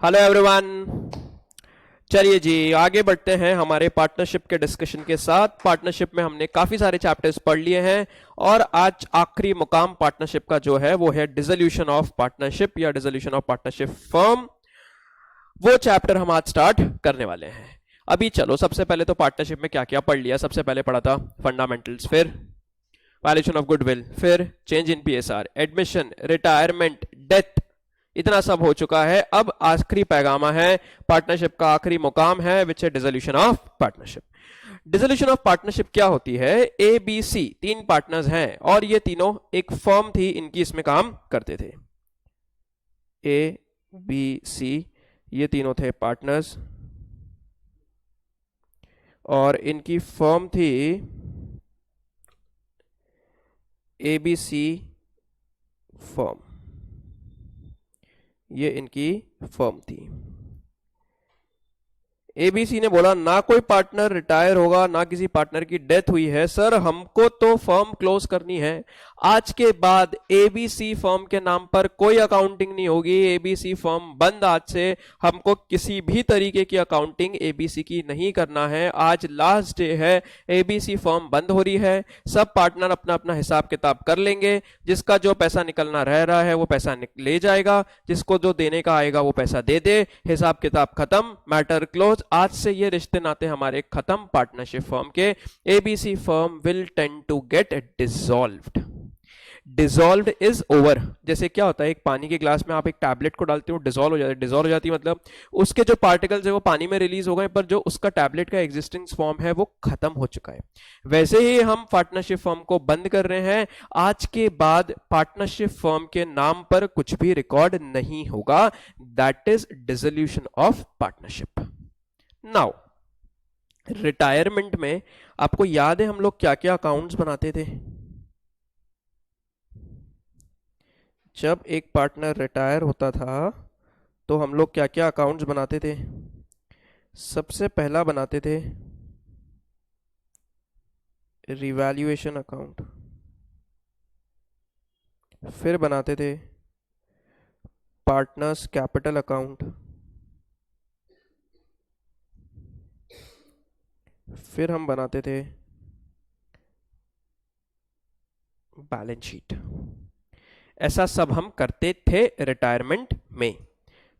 Hello everyone. चलिए जी आगे बढ़ते हैं हमारे पार्टनरशिप के डिस्कशन के साथ। पार्टनरशिप में हमने काफी सारे चैप्टर्स पढ़ लिए हैं और आज आखिरी मुकाम पार्टनरशिप का जो है वो है डिसोल्यूशन ऑफ पार्टनरशिप या डिसोल्यूशन ऑफ पार्टनरशिप फर्म। वो चैप्टर हम आज स्टार्ट करने वाले हैं। अभी चलो सबसे पहले तो पार्टनरशिप में क्या क्या पढ़ लिया। सबसे पहले पढ़ा था फंडामेंटल्स, फिर वैल्यूएशन ऑफ गुडविल, फिर change in PSR, admission, retirement, death, इतना सब हो चुका है। अब आखिरी पैगामा है, पार्टनरशिप का आखिरी मुकाम है, विच है dissolution of partnership. Dissolution of partnership क्या होती है? ए बी सी तीन पार्टनर्स हैं और ये तीनों एक फर्म थी, इनकी इसमें काम करते थे। ए बी सी ये तीनों थे पार्टनर्स और इनकी फर्म थी एबीसी फर्म। ये इनकी फर्म थी। एबीसी ने बोला ना कोई पार्टनर रिटायर होगा, ना किसी पार्टनर की डेथ हुई है, सर हमको तो फर्म क्लोज करनी है। आज के बाद एबीसी फर्म के नाम पर कोई अकाउंटिंग नहीं होगी, एबीसी फर्म बंद आज से। हमको किसी भी तरीके की अकाउंटिंग एबीसी की नहीं करना है। आज लास्ट डे है, एबीसी फर्म बंद हो रही है। सब पार्टनर अपना अपना हिसाब किताब कर लेंगे। जिसका जो पैसा निकलना रह रहा है वो पैसा ले जाएगा, जिसको जो देने का आएगा वो पैसा दे दे। हिसाब किताब खत्म, मैटर क्लोज। आज से ये रिश्ते नाते हमारे खत्म पार्टनरशिप फर्म के। ABC firm will tend to get dissolved. Dissolved is over. जैसे क्या होता है, एक पानी के ग्लास में आप एक टैबलेट को डालते हो, डिसॉल्व हो जाती है। डिसॉल्व हो जाती है मतलब उसके जो पार्टिकल्स है वो पानी में रिलीज हो गए, पर जो उसका टैबलेट का एग्जिस्टिंग फॉर्म है वो खत्म हो चुका है। वैसे ही हम पार्टनरशिप फर्म को बंद कर रहे हैं। आज के बाद पार्टनरशिप फर्म के नाम पर कुछ भी रिकॉर्ड नहीं होगा। That is dissolution of partnership. Now retirement में आपको याद है हम लोग क्या क्या अकाउंट्स बनाते थे? जब एक पार्टनर रिटायर होता था तो हम लोग क्या क्या अकाउंट्स बनाते थे? सबसे पहला बनाते थे रिवैल्यूएशन अकाउंट, फिर बनाते थे पार्टनर्स कैपिटल अकाउंट, फिर हम बनाते थे बैलेंस शीट। ऐसा सब हम करते थे रिटायरमेंट में।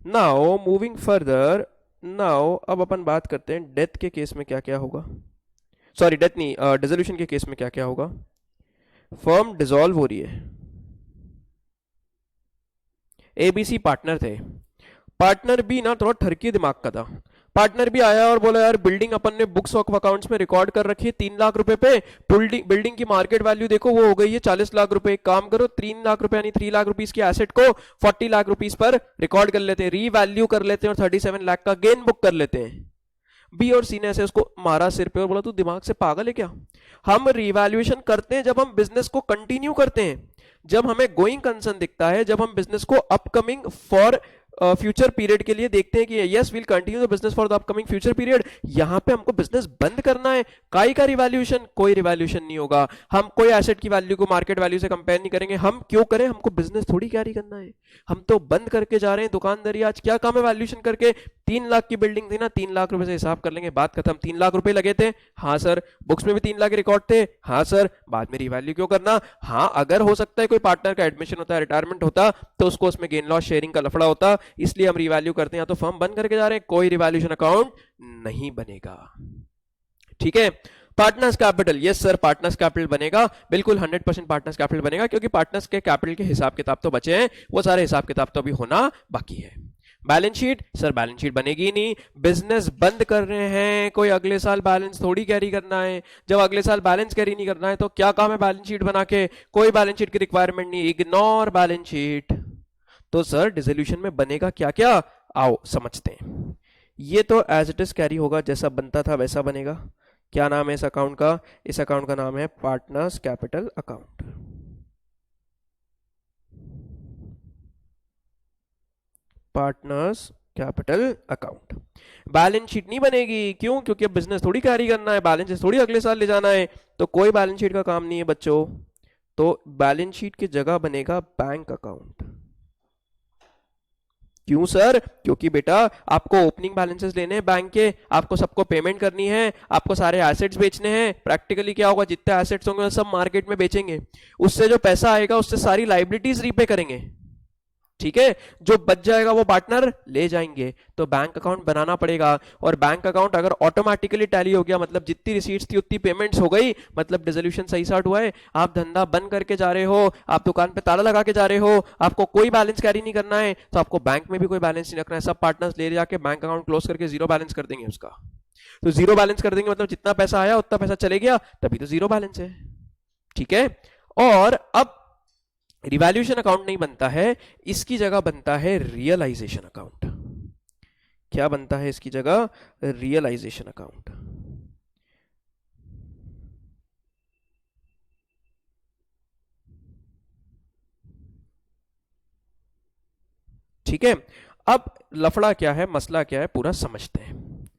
नाउ मूविंग फर्दर, नाउ अब अपन बात करते हैं डेथ के केस में क्या क्या होगा। सॉरी डेथ नहीं, डिसोल्यूशन के केस में क्या क्या होगा। फर्म डिसॉल्व हो रही है, एबीसी पार्टनर थे। पार्टनर भी ना थोड़ा ठरकी दिमाग का था। पार्टनर भी आया और बोला यार बिल्डिंग अपन ने बुक्स ऑफ अकाउंट्स में रिकॉर्ड कर रखी है 3 लाख रुपए पे। बिल्डिंग की मार्केट वैल्यू देखो वो हो गई है 40 लाख रुपए। एक काम करो 3 लाख रुपए यानी 3 लाख रुपीस की एसेट को 40 लाख रुपीस पर रिकॉर्ड कर लेते हैं, रीवैल्यू कर लेते हैं और 37 लाख का गेन बुक कर लेते हैं। बी और सी ने ऐसे उसको मारा सिर पे और बोला तू दिमाग से पागल है क्या? हम रिवैल्यूएशन करते हैं जब हम बिजनेस को कंटिन्यू करते हैं, जब हमें गोइंग कंसर्न दिखता है, जब हम बिजनेस को अपकमिंग फॉर फ्यूचर पीरियड के लिए देखते हैं कि yes will continue the business for the upcoming future period. यहां पे हमको बिजनेस बंद करना है, काई का रिवैल्यूएशन? कोई रिवैल्यूएशन नहीं होगा। हम कोई एसेट की वैल्यू को मार्केट वैल्यू से कंपेयर नहीं करेंगे। हम क्यों करें? हमको बिजनेस थोड़ी कैरी करना है, हम तो बंद करके जा रहे हैं दुकानदारी। आज क्या काम है वैल्यूएशन करके? 3 लाख की बिल्डिंग थी ना, 3 लाख रुपए से हिसाब कर लेंगे, बात खत्म। 3 लाख रुपए लगे थे, हाँ सर। बुक्स में भी 3 लाख के रिकॉर्ड थे, हाँ सर। बाद में रिवैल्यू क्यों करना? हाँ अगर हो सकता है कोई पार्टनर का एडमिशन होता है, रिटायरमेंट होता, तो उसको उसमें गेन लॉस शेयरिंग का लफड़ा होता, इसलिए हम रिवैल्यू करते हैं। या तो फर्म बंद करके जा रहे हैं, कोई रिवैल्यूएशन अकाउंट नहीं बनेगा। ठीक है। Partners capital, yes sir partners capital बनेगा, बिल्कुल 100% पार्टनर्स कैपिटल बनेगा, क्योंकि पार्टनर्स के कैपिटल के हिसाब किताब तो बचे हैं, वो सारे हिसाब किताब तो अभी होना बाकी है। Balance sheet, sir balance sheet बनेगी नहीं, बिजनेस बंद कर रहे हैं, कोई अगले साल बैलेंस थोड़ी कैरी करना है। जब अगले साल बैलेंस कैरी नहीं करना है तो क्या काम है बैलेंस शीट बना के? कोई बैलेंस शीट की रिक्वायरमेंट नहीं, इग्नोर बैलेंस शीट। तो सर डिसोल्यूशन में बनेगा क्या क्या, आओ समझते हैं। ये तो एज इट इज कैरी होगा, जैसा बनता था वैसा बनेगा। क्या नाम है इस अकाउंट का? इस अकाउंट का नाम है partners capital account. Partners capital account. Balance sheet नहीं बनेगी, क्यों? क्योंकि अब बिजनेस थोड़ी कैरी करना है, बैलेंस थोड़ी अगले साल ले जाना है, तो कोई बैलेंस शीट का काम नहीं है बच्चों। तो बैलेंस शीट की जगह बनेगा बैंक अकाउंट। क्यों सर? क्योंकि बेटा आपको ओपनिंग बैलेंसेस लेने हैं बैंक के, आपको सबको पेमेंट करनी है, आपको सारे एसेट्स बेचने हैं। प्रैक्टिकली क्या होगा, जितने एसेट्स होंगे सब मार्केट में बेचेंगे, उससे जो पैसा आएगा उससे सारी लाइबिलिटीज रीपे करेंगे। ठीक है, जो बच जाएगा वो पार्टनर ले जाएंगे। तो बैंक अकाउंट बनाना पड़ेगा, और बैंक अकाउंट अगर ऑटोमेटिकली टैली हो गया, मतलब जितनी रिसीट्स थी उतनी पेमेंट्स हो गई, मतलब डिसोल्यूशन सही साट हुआ है। आप धंधा बंद करके जा रहे हो, आप दुकान पे ताला लगा के जा रहे हो, आपको कोई बैलेंस कैरी नहीं करना है, तो आपको बैंक में भी कोई बैलेंस नहीं रखना है। सब पार्टनर्स ले जाके बैंक अकाउंट क्लोज करके जीरो बैलेंस कर देंगे उसका। तो जीरो बैलेंस कर देंगे मतलब जितना पैसा आया उतना पैसा चले गया, तभी तो जीरो बैलेंस है। ठीक है, और अब रिवैल्यूएशन अकाउंट नहीं बनता है, इसकी जगह बनता है रियलाइजेशन अकाउंट। क्या बनता है इसकी जगह? Realisation account. ठीक है, अब लफड़ा क्या है, मसला क्या है, पूरा समझते हैं।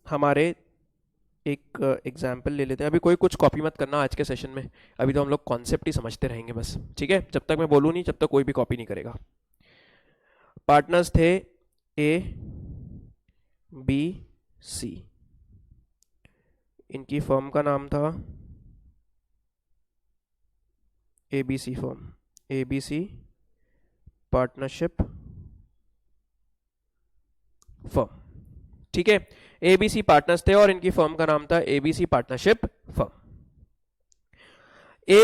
हमारे एक एग्जाम्पल ले लेते हैं। अभी कोई कुछ कॉपी मत करना आज के सेशन में, अभी तो हम लोग कॉन्सेप्ट ही समझते रहेंगे बस। ठीक है, जब तक मैं बोलूँ नहीं जब तक कोई भी कॉपी नहीं करेगा। पार्टनर्स थे ए बी सी, इनकी फर्म का नाम था ABC firm, ABC partnership firm. ठीक है, एबीसी पार्टनर्स थे और इनकी फर्म का नाम था ABC partnership firm. A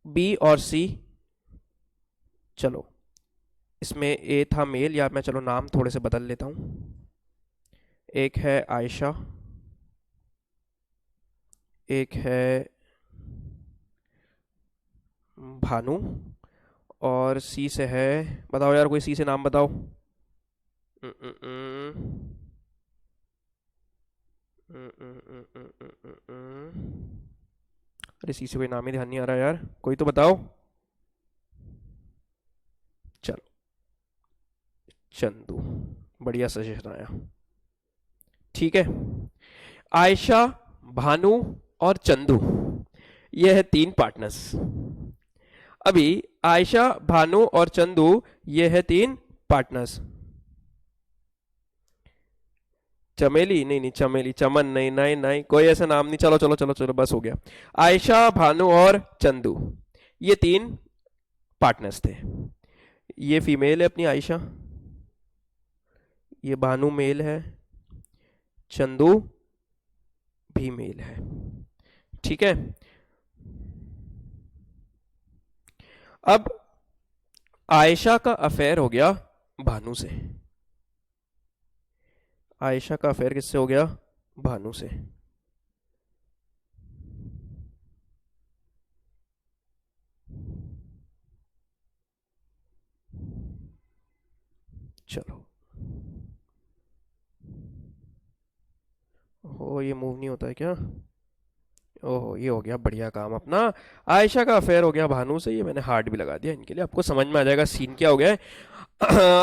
B और सी, चलो इसमें ए था मेल, या मैं चलो नाम थोड़े से बदल लेता हूं। एक है आयशा, एक है भानु, और सी से है, बताओ यार कोई सी से नाम बताओ। अरे सी से कोई नाम ही ध्यान नहीं आ रहा यार, कोई तो बताओ। चलो चंदू, बढ़िया सजेशन आया। ठीक है, आयशा, भानु और चंदू, ये है तीन पार्टनर्स। अभी आयशा, भानु और चंदू, ये है तीन पार्टनर्स। चमेली नहीं, नहीं चमेली, चमन नहीं, नहीं नहीं, कोई ऐसा नाम नहीं। चलो चलो चलो चलो, बस हो गया। आयशा, भानु और चंदू, ये तीन पार्टनर्स थे। ये फीमेल है अपनी आयशा, ये भानु मेल है, चंदू भी मेल है। ठीक है, अब आयशा का अफेयर हो गया भानु से। आयशा का अफेयर किससे हो गया? भानु से। चलो, ओ ये मूव नहीं होता है क्या? ओहो, ये हो गया बढ़िया काम अपना। आयशा का अफेयर हो गया भानु से, ये मैंने हार्ट भी लगा दिया इनके लिए, आपको समझ में आ जाएगा सीन क्या हो गया है।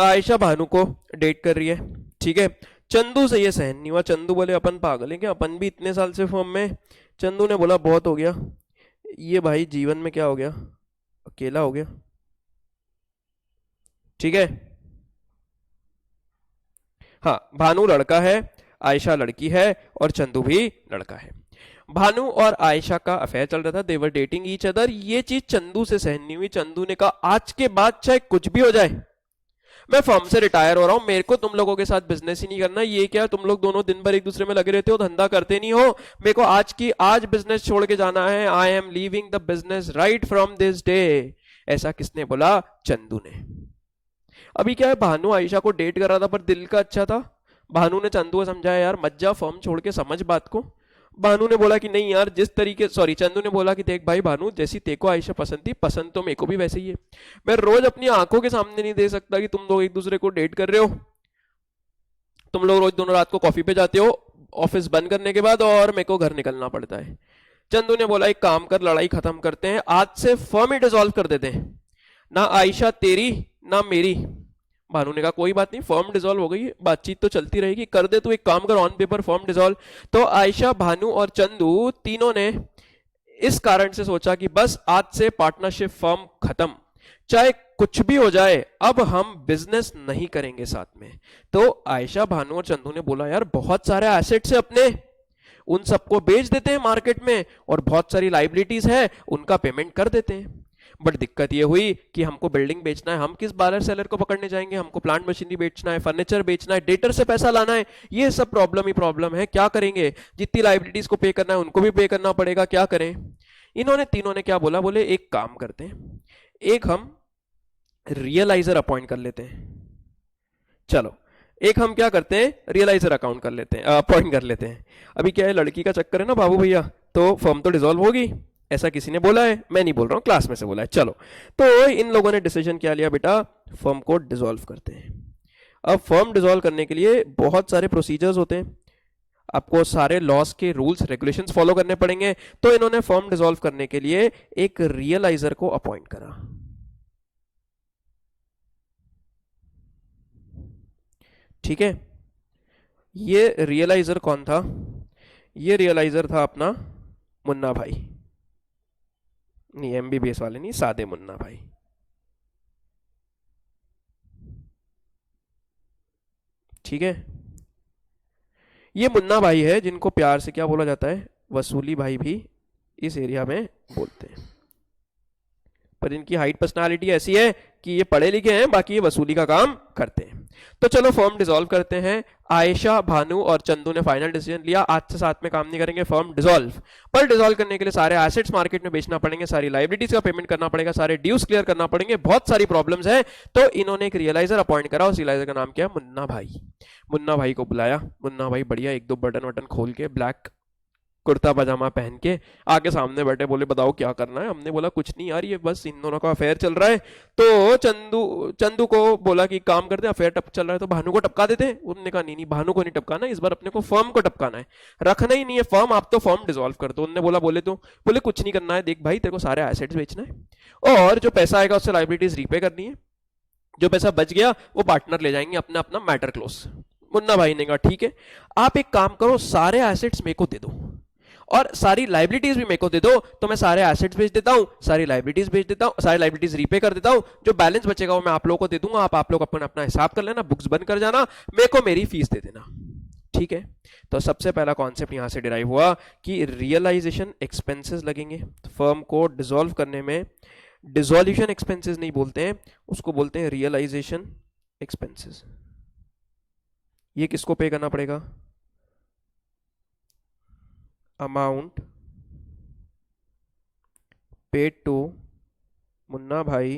आयशा भानु को डेट कर रही है। ठीक है, चंदू से ये सहन नहीं हुआ। चंदू बोले अपन पागल हैं क्या, अपन भी इतने साल से फॉर्म में। चंदू ने बोला बहुत हो गया, ये भाई जीवन में क्या हो गया, अकेला हो गया। ठीक है, हाँ भानु लड़का है, आयशा लड़की है, और चंदू भी लड़का है। भानु और आयशा का अफेयर चल रहा था, देवर डेटिंग ईच अदर। ये चीज चंदू से सहन नहीं हुई। चंदू ने कहा आज के बाद चाहे कुछ भी हो जाए, मैं फर्म से रिटायर हो रहा हूं, मेरे को तुम लोगों के साथ बिजनेस ही नहीं करना। ये क्या तुम लोग दोनों दिन भर एक दूसरे में लगे रहते हो, धंधा करते नहीं हो, मेरे को आज बिजनेस छोड़ के जाना है। I am leaving the business right from this day. ऐसा किसने बोला? चंदू ने। अभी क्या है, भानु आयशा को डेट कर रहा था पर दिल का अच्छा था। भानु ने चंदू को समझाया यार मत जा, फर्म छोड़ के समझ बात को। भानु ने बोला कि नहीं यार, जिस तरीके, सॉरी चंदू ने बोला कि देख भाई भानु, जैसी तेको आयशा पसंद थी, पसंद तो मेरे को भी वैसे ही है। मैं रोज अपनी आंखों के सामने नहीं दे सकता कि तुम लोग एक दूसरे को डेट कर रहे हो। तुम लोग रोज दोनों रात को कॉफी पे जाते हो ऑफिस बंद करने के बाद, और मेरे को घर निकलना पड़ता है। चंदू ने बोला एक काम कर, लड़ाई खत्म करते हैं, आज से फर्म ही डिसॉल्व कर देते हैं, ना आयशा तेरी ना मेरी। भानु ने कहा कोई बात नहीं, फर्म डिसॉल्व हो गई, बातचीत तो चलती रहेगी, कर दे तू एक काम कर, ऑन पेपर फर्म डिसॉल्व। तो आयशा, भानु और चंदू तीनों ने इस कारण से सोचा कि बस आज से पार्टनरशिप फर्म खत्म, चाहे कुछ भी हो जाए, अब हम बिजनेस नहीं करेंगे साथ में। तो आयशा, भानु और चंदू ने बोला यार बहुत सारे एसेट्स है अपने, उन सबको बेच देते हैं मार्केट में, और बहुत सारी लाइबिलिटीज है उनका पेमेंट कर देते हैं। बट दिक्कत ये हुई कि हमको बिल्डिंग बेचना है, हम किस बायर सेलर को पकड़ने जाएंगे, हमको प्लांट मशीनरी बेचना है, फर्नीचर बेचना है, डेटर से पैसा लाना है, ये सब प्रॉब्लम ही प्रॉब्लम है। क्या करेंगे, जितनी लाइबिलिटीज को पे करना है उनको भी पे करना पड़ेगा, क्या करें। इन्होंने तीनों ने क्या बोला, बोले एक काम करते हैं, एक हम रियलाइजर अपॉइंट कर लेते हैं। चलो एक हम क्या करते हैं, रियलाइजर अकाउंट कर लेते हैं, अपॉइंट कर लेते हैं। अभी क्या है, लड़की का चक्कर है ना बाबू भैया, तो फर्म तो डिसॉल्व होगी, ऐसा किसी ने बोला है, मैं नहीं बोल रहा हूं, क्लास में से बोला है। चलो तो इन लोगों ने डिसीजन क्या लिया, बेटा फर्म को डिसॉल्व करते हैं। अब फर्म डिसॉल्व करने के लिए बहुत सारे प्रोसीजर्स होते हैं, आपको सारे लॉस के रूल्स रेगुलेशंस फॉलो करने पड़ेंगे। तो इन्होंने फर्म डिसॉल्व करने के लिए एक रियलाइजर को अपॉइंट करा। ठीक है, ये रियलाइजर कौन था, ये रियलाइजर था अपना मुन्ना भाई, नहीं एमबीबीएस वाले नहीं, सादे मुन्ना भाई। ठीक है, ये मुन्ना भाई है जिनको प्यार से क्या बोला जाता है, वसूली भाई भी इस एरिया में बोलते हैं। पर इनकी हाइट पर्सनालिटी ऐसी है कि ये पढ़े लिखे हैं, बाकी ये वसूली का काम करते हैं। तो चलो फर्म डिसॉल्व करते हैं। आयशा, भानु और चंदू ने फाइनल डिसीजन लिया, आज से साथ में काम नहीं करेंगे, फर्म डिसॉल्व। पर डिसॉल्व करने के लिए सारे एसेट्स मार्केट में बेचना पड़ेंगे, सारी लाइबिलिटीज का पेमेंट करना पड़ेगा, सारे ड्यूज क्लियर करना पड़ेंगे, बहुत सारी प्रॉब्लम्स है। तो इन्होंने एक रियलाइजर अपॉइंट करा, उस रियलाइजर का नाम क्या है, मुन्ना भाई। मुन्ना भाई को बुलाया, मुन्ना भाई बढ़िया एक दो बटन वटन खोल के, ब्लैक कुर्ता पजामा पहन के आगे सामने बैठे, बोले बताओ क्या करना है। हमने बोला कुछ नहीं यार, ये बस इन दोनों का अफेयर चल रहा है। तो चंदू को बोला कि काम करते हैं, अफेयर चल रहा है तो भानु को टपका देते हैं। उन्होंने कहा नहीं नहीं, भानु को नहीं टपकाना, इस बार अपने को फर्म को टपकाना है, रखना ही नहीं है फर्म, आप तो फर्म डिसॉल्व कर दो। उन्होंने बोला बोले तो, बोले कुछ नहीं करना है, देख भाई तेरे को सारे एसेट्स बेचना है और जो पैसा आएगा उससे लाइबिलिटीज रीपे करनी है, जो पैसा बच गया वो पार्टनर ले जाएंगे अपना अपना मैटर क्लोज। मुन्ना भाई ने कहा ठीक है, आप एक काम करो, सारे एसेट्स मेरे को दे दो और सारी लाइबिलिटीज भी मेरे को दे दो, तो मैं सारे एसेट्स बेच देता हूं, सारी लाइबिलिटीज बेच देता हूं, सारी लाइबिलिटीज रीपे कर देता हूं, जो बैलेंस बचेगा वो मैं आप लोगों को दे दूंगा, आप लोग अपना अपना हिसाब कर लेना, बुक्स बंद कर जाना, मेरे को मेरी फीस दे देना। ठीक है, तो सबसे पहला कॉन्सेप्ट यहां से डिराइव हुआ कि रियलाइजेशन एक्सपेंसेस लगेंगे। फर्म को डिसॉल्व करने में डिसॉल्यूशन एक्सपेंसेस नहीं बोलते हैं, उसको बोलते हैं रियलाइजेशन एक्सपेंसेस। ये किसको पे करना पड़ेगा, अमाउंट पेड टू मुन्ना भाई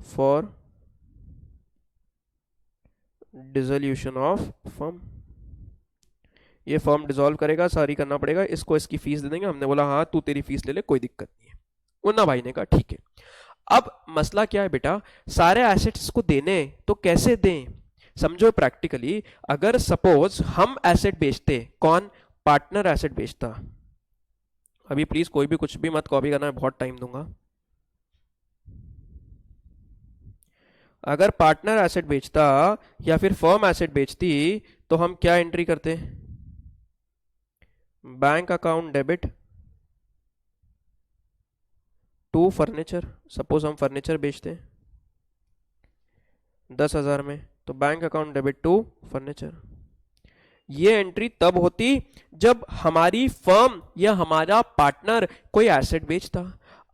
फॉर डिसोल्यूशन ऑफ फर्म। ये फर्म डिसॉल्व करेगा, सारी करना पड़ेगा, इसको इसकी फीस दे देंगे। हमने बोला हाँ तू तेरी फीस ले ले, कोई दिक्कत नहीं है। मुन्ना भाई ने कहा ठीक है। अब मसला क्या है बेटा, सारे एसेट्स को देने तो कैसे दें, समझो प्रैक्टिकली। अगर सपोज हम एसेट बेचते, कौन, पार्टनर एसेट बेचता, अभी प्लीज कोई भी कुछ भी मत कॉपी करना, मैं बहुत टाइम दूंगा। अगर पार्टनर एसेट बेचता या फिर फर्म एसेट बेचती तो हम क्या एंट्री करते, bank account debit to furniture. Suppose हम फर्नीचर बेचते हैं 10,000 में, तो bank account debit to furniture. ये एंट्री तब होती जब हमारी फर्म या हमारा पार्टनर कोई एसेट बेचता।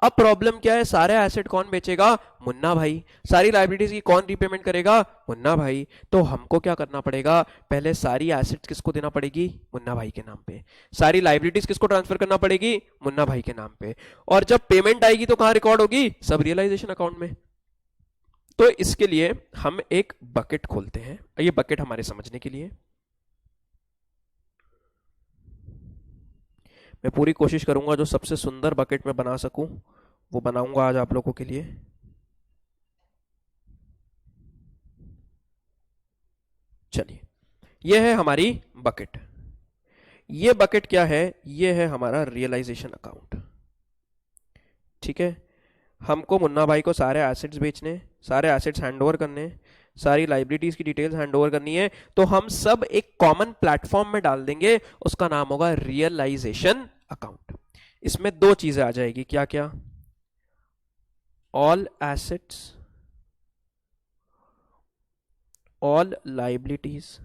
अब प्रॉब्लम क्या है, सारे एसेट कौन बेचेगा, मुन्ना भाई, सारी लाइबिलिटीज की कौन रीपेमेंट करेगा, मुन्ना भाई। तो हमको क्या करना पड़ेगा, पहले सारी एसेट्स किसको देना पड़ेगी, मुन्ना भाई के नाम पे, सारी लाइबिलिटीज किसको ट्रांसफर करना पड़ेगी, मुन्ना भाई के नाम पे, और जब पेमेंट आएगी तो कहां रिकॉर्ड होगी, सब रियलाइजेशन अकाउंट में। तो इसके लिए हम एक बकेट खोलते हैं, ये बकेट हमारे समझने के लिए, मैं पूरी कोशिश करूंगा जो सबसे सुंदर बकेट में बना सकूं वो बनाऊंगा आज आप लोगों के लिए। चलिए, ये है हमारी बकेट। ये बकेट क्या है, ये है हमारा रियलाइजेशन अकाउंट। ठीक है, हमको मुन्ना भाई को सारे एसेट्स बेचने, सारे एसेट्स हैंडओवर करने, सारी लाइबिलिटीज की डिटेल्स हैंडओवर करनी है, तो हम सब एक कॉमन प्लेटफॉर्म में डाल देंगे, उसका नाम होगा रियलाइजेशन अकाउंट। इसमें दो चीजें आ जाएगी, क्या क्या? ऑल एसेट्स, ऑल लाइबिलिटीज,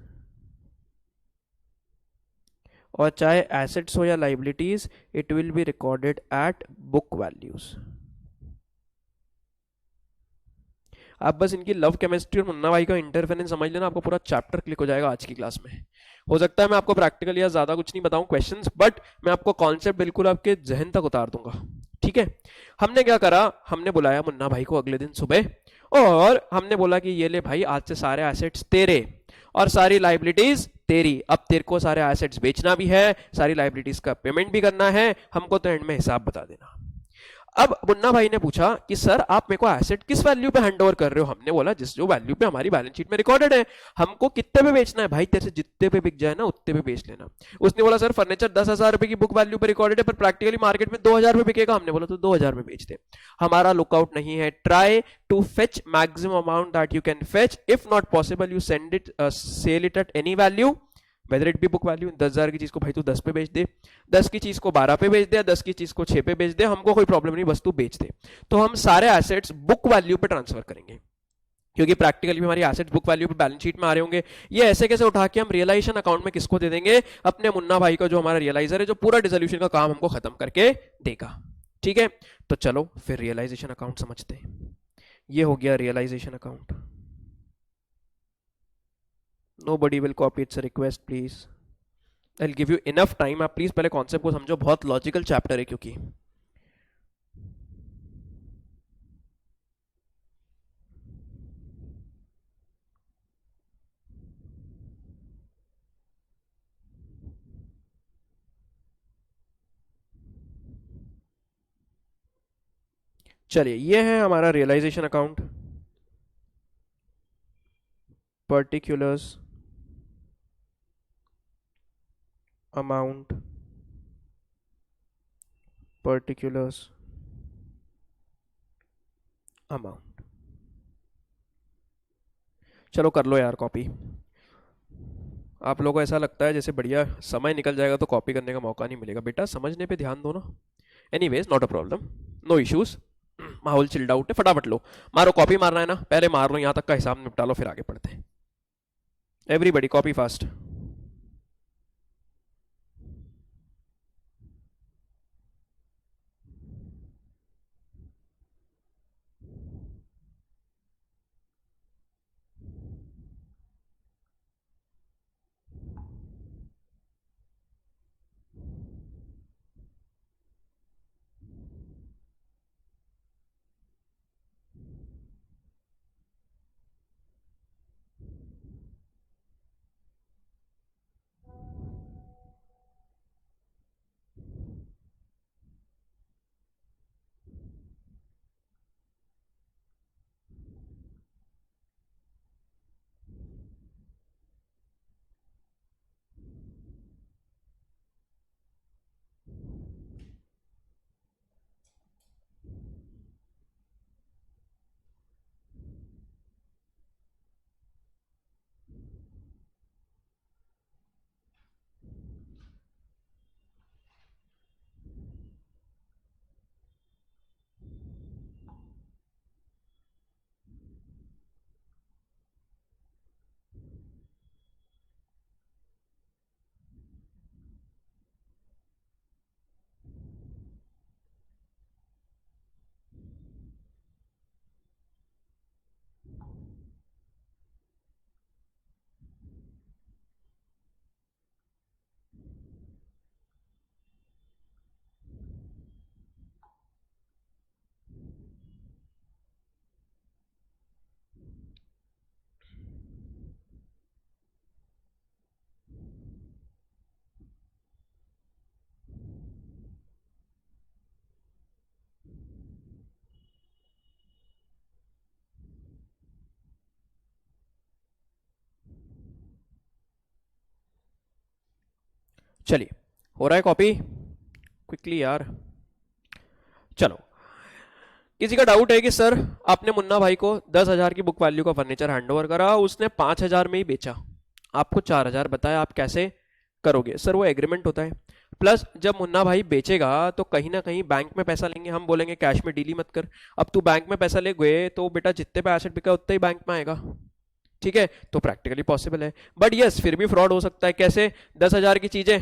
और चाहे एसेट्स हो या liabilities, it will be recorded at book values. आप बस इनकी लव केमिस्ट्री और मुन्ना भाई का इंटरफेरेंस समझ लेना, आपको पूरा चैप्टर क्लिक हो जाएगा आज की क्लास में। हो सकता है मैं आपको प्रैक्टिकल या ज्यादा कुछ नहीं बताऊं क्वेश्चंस, बट मैं आपको कॉन्सेप्ट बिल्कुल आपके जहन तक उतार दूंगा। ठीक है, हमने क्या करा, हमने बुलाया मुन्ना भाई को अगले दिन सुबह, और हमने बोला कि ये ले भाई, आज से सारे एसेट्स तेरे और सारी लाइबिलिटीज तेरी। अब तेरे को सारे एसेट्स बेचना भी है, सारी लाइबिलिटीज का पेमेंट भी करना है, हमको तो एंड में हिसाब बता देना। अब मुन्ना भाई ने पूछा कि सर आप मेरे को एसेट किस वैल्यू पे हैंड ओवर कर रहे हो? हमने बोला जिस जो वैल्यू पे हमारी बैलेंस शीट में रिकॉर्डेड है। हमको कितने पे बेचना है? भाई तेरे से जितने पे बिक जाए ना उतने पे बेच लेना। उसने बोला सर फर्नीचर 10,000 रुपए की बुक वैल्यू पे रिकॉर्डेड है, पर प्रैक्टिकली मार्केट में 2,000 पे बिकेगा। हमने बोला तो 2,000 में बेच दे, हमारा लुकआउट नहीं है। Try to fetch maximum amount that you can fetch, if not possible you send it, sell it at any value, whether it be book value. 10,000 की चीज को भाई तू 10 पे बेच दे, 10 की चीज को 12 पे बेच दे, 10 की चीज को 6 पे बेच दे, हमको कोई प्रॉब्लम नहीं, बस तू बेच दे। तो हम सारे एसेट्स बुक वैल्यू पे ट्रांसफर करेंगे, क्योंकि प्रैक्टिकली भी हमारी एसेट्स बुक वैल्यू पे बैलेंस शीट में आ रहे होंगे। ये ऐसे कैसे उठा के हम रियलाइजेशन अकाउंट में किसको दे देंगे? अपने मुन्ना भाई को, जो हमारा रियलाइजर है, जो पूरा डिसोल्यूशन का काम हमको खत्म करके देगा। ठीक है, तो चलो फिर रियलाइजेशन अकाउंट समझते हैं। ये हो गया realisation account. Nobody will copy, it's a request please. I'll give you enough time, आप प्लीज पहले कॉन्सेप्ट को समझो, बहुत लॉजिकल चैप्टर है क्योंकि। चलिए, ये है हमारा realisation account. Particulars, amount, particulars, amount. चलो कर लो यार कॉपी। आप लोगों को ऐसा लगता है जैसे बढ़िया समय निकल जाएगा तो कॉपी करने का मौका नहीं मिलेगा। बेटा समझने पे ध्यान दो ना। Anyways not a problem, no issues, माहौल चिल्ड आउट है। फटाफट लो, मारो, कॉपी मारना है ना, पहले मार लो, यहां तक का हिसाब निपटा लो, फिर आगे पढ़ते हैं। Everybody copy fast. चलिए, हो रहा है कॉपी क्विकली यार। चलो, किसी का डाउट है कि सर आपने मुन्ना भाई को 10,000 की बुक वैल्यू का फर्नीचर हैंडओवर करा, उसने 5,000 में ही बेचा, आपको 4,000 बताया, आप कैसे करोगे? सर वो एग्रीमेंट होता है। प्लस जब मुन्ना भाई बेचेगा तो कहीं ना कहीं बैंक में पैसा लेंगे, हम बोलेंगे कैश में डील ही मत कर। अब तू बैंक में पैसा ले गए तो बेटा जितने पे एसेट बिका उतना ही बैंक में आएगा। ठीक है, तो प्रैक्टिकली पॉसिबल है। बट यस, फिर भी फ्रॉड हो सकता है। कैसे? 10,000 की चीजें,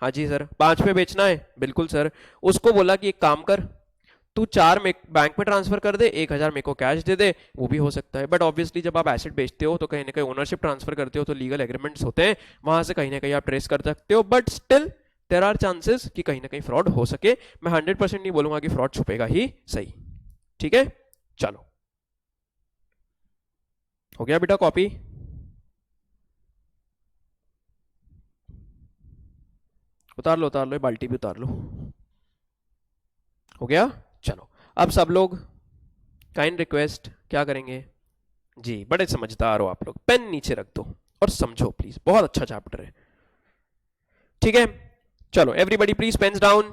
हाँ जी सर 5 पे बेचना है, बिल्कुल सर। उसको बोला कि एक काम कर, तू 4 में बैंक में ट्रांसफर कर दे, 1,000 मेरे को कैश दे दे, वो भी हो सकता है। बट ऑब्वियसली जब आप एसेट बेचते हो तो कहीं ना कहीं ओनरशिप ट्रांसफर करते हो, तो लीगल एग्रीमेंट्स होते हैं, वहां से कहीं ना कहीं आप ट्रेस कर सकते हो। But still there are chances कि कहीं ना कहीं फ्रॉड हो सके। मैं 100% नहीं बोलूंगा कि फ्रॉड छुपेगा ही सही। ठीक है, चलो हो गया बेटा कॉपी? उतार लो, ये बाल्टी भी उतार लो। हो गया? चलो अब सब लोग, काइंड रिक्वेस्ट, क्या करेंगे जी, बड़े समझदार हो आप लोग, पेन नीचे रख दो और समझो प्लीज, बहुत अच्छा चैप्टर है। ठीक है, चलो everybody please pens down.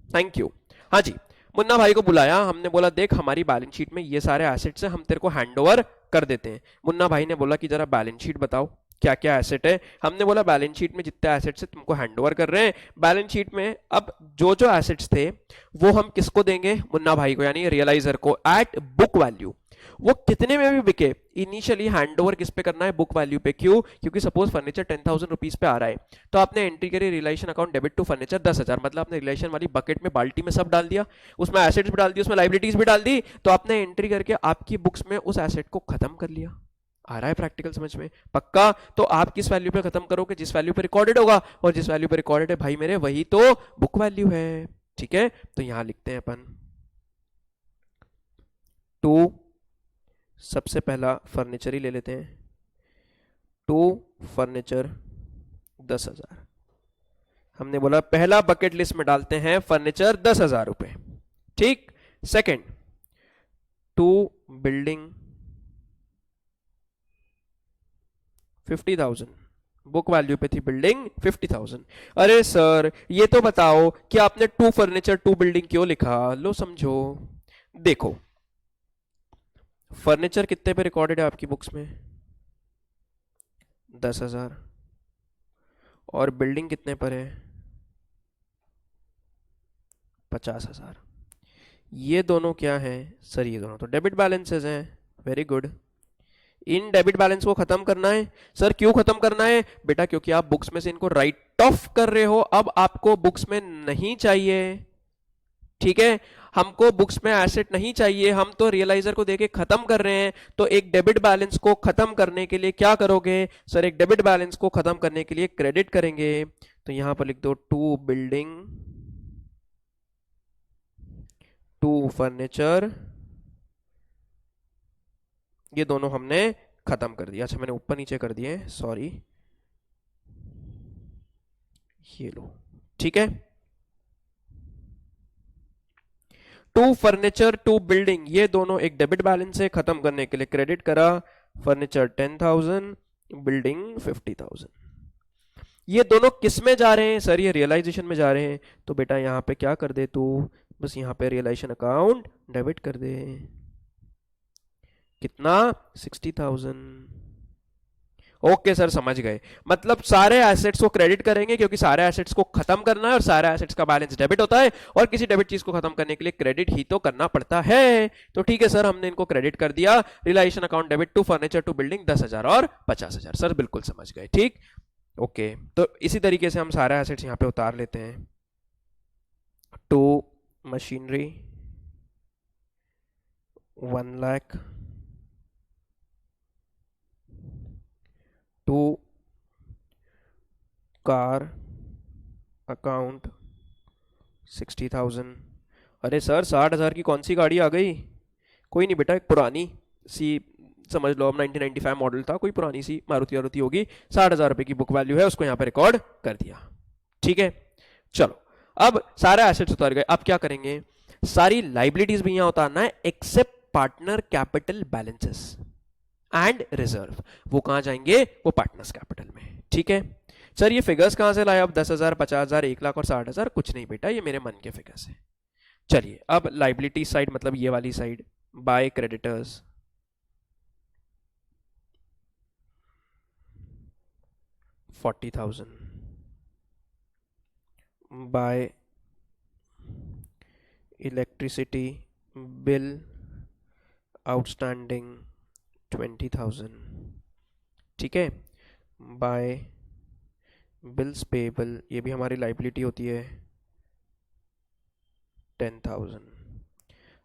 Thank you. हाँ जी, मुन्ना भाई को बुलाया, हमने बोला देख हमारी बैलेंस शीट में ये सारे एसेट्स हैं, हम तेरे को हैंड ओवर कर देते हैं। मुन्ना भाई ने बोला कि जरा बैलेंस शीट बताओ क्या क्या एसेट है। हमने बोला बैलेंस शीट में जितने एसेट्स है तुमको हैंड ओवर कर रहे हैं। बैलेंस शीट में अब जो जो एसेट्स थे वो हम किसको देंगे? मुन्ना भाई को, यानी रियलाइजर को, एट बुक वैल्यू। वो कितने में भी बिके, इनिशियली हैंड ओवर किस पे करना है? बुक वैल्यू पे। क्यों? क्योंकि सपोज फर्नीचर 10,000 रुपीज पे आ रहा है, तो आपने एंट्री करी relation account debit to furniture 10,000, मतलब आपने रिलेशन वाली बकेट में, बाल्टी में सब डाल दिया, उसमें एसेट्स भी डाल दी, उसमें लाइबिलिटीज भी डाल दी, तो आपने एंट्री करके आपकी बुक्स में उस एसेट को खत्म कर लिया। आ रहा है प्रैक्टिकल समझ में? पक्का? तो आप किस वैल्यू पे खत्म करोगे? जिस वैल्यू पे रिकॉर्डेड होगा, और जिस वैल्यू पे रिकॉर्डेड है भाई मेरे, वही तो बुक वैल्यू है। ठीक है, तो यहां लिखते हैं अपन टू, सबसे पहला फर्नीचर ही ले लेते हैं, टू फर्नीचर 10,000। हमने बोला पहला बकेट लिस्ट में डालते हैं फर्नीचर 10,000 रुपए। ठीक, second to building 50,000, book value पे थी बिल्डिंग 50,000। अरे सर ये तो बताओ कि आपने टू फर्नीचर टू बिल्डिंग क्यों लिखा? लो समझो, देखो फर्नीचर कितने पे रिकॉर्डेड है आपकी बुक्स में? 10,000। और बिल्डिंग कितने पर है? 50,000। ये दोनों क्या है सर? ये दोनों तो डेबिट बैलेंसेस हैं। Very good. In debit balance को खत्म करना है। सर क्यों खत्म करना है? बेटा क्योंकि आप बुक्स में से इनको राइट ऑफ कर रहे हो, अब आपको बुक्स में नहीं चाहिए। ठीक है, हमको बुक्स में एसेट नहीं चाहिए, हम तो रियलाइजर को देके खत्म कर रहे हैं। तो एक डेबिट बैलेंस को खत्म करने के लिए क्या करोगे? सर एक डेबिट बैलेंस को खत्म करने के लिए क्रेडिट करेंगे। तो यहां पर लिख दो टू बिल्डिंग, टू फर्नीचर, ये दोनों हमने खत्म कर दिया। अच्छा मैंने ऊपर नीचे कर दिए, सॉरी, ये लो। ठीक है, टू फर्नीचर टू बिल्डिंग, ये दोनों एक डेबिट बैलेंस से खत्म करने के लिए क्रेडिट करा। Furniture 10,000, building 50,000। ये दोनों किस में जा रहे हैं? सर ये रियलाइजेशन में जा रहे हैं। तो बेटा यहां पे क्या कर दे तू, बस यहां पे रियलाइजेशन अकाउंट डेबिट कर दे। कितना? 60,000। ओके सर समझ गए, मतलब सारे एसेट्स को क्रेडिट करेंगे क्योंकि सारे एसेट्स को खत्म करना है और सारे एसेट्स का बैलेंस डेबिट होता है, और किसी डेबिट चीज को खत्म करने के लिए क्रेडिट ही तो करना पड़ता है। तो ठीक है सर, हमने इनको क्रेडिट कर दिया। Realisation account debit to furniture to building 10,000 और 50,000। सर बिल्कुल समझ गए, ठीक। ओके, तो इसी तरीके से हम सारे एसेट्स यहां पे उतार लेते हैं। To machinery 1 lakh, to car account 60,000। अरे सर 60,000 की कौन सी गाड़ी आ गई? कोई नहीं बेटा, एक पुरानी सी, समझ लो अब 1995 मॉडल था, कोई पुरानी सी मारुति वारुति होगी। 60,000 रुपए की बुक वैल्यू है, उसको यहाँ पे रिकॉर्ड कर दिया। ठीक है, चलो अब सारे एसेट्स उतार गए, अब क्या करेंगे? सारी लाइबिलिटीज भी यहाँ उतारना है, except partner capital balances and reserve. वो कहां जाएंगे? वो पार्टनर्स कैपिटल में। ठीक है सर, ये फिगर्स कहां से लाए? अब 10,000, 50,000, 1 लाख और 60,000? कुछ नहीं बेटा, ये मेरे मन के फिगर्स है। चलिए अब लाइबिलिटी साइड, मतलब ये वाली side, by creditors 40,000, bye electricity bill outstanding 20,000, ठीक है, बाय बिल्स पेबल, ये भी हमारी लाइबिलिटी होती है 10,000।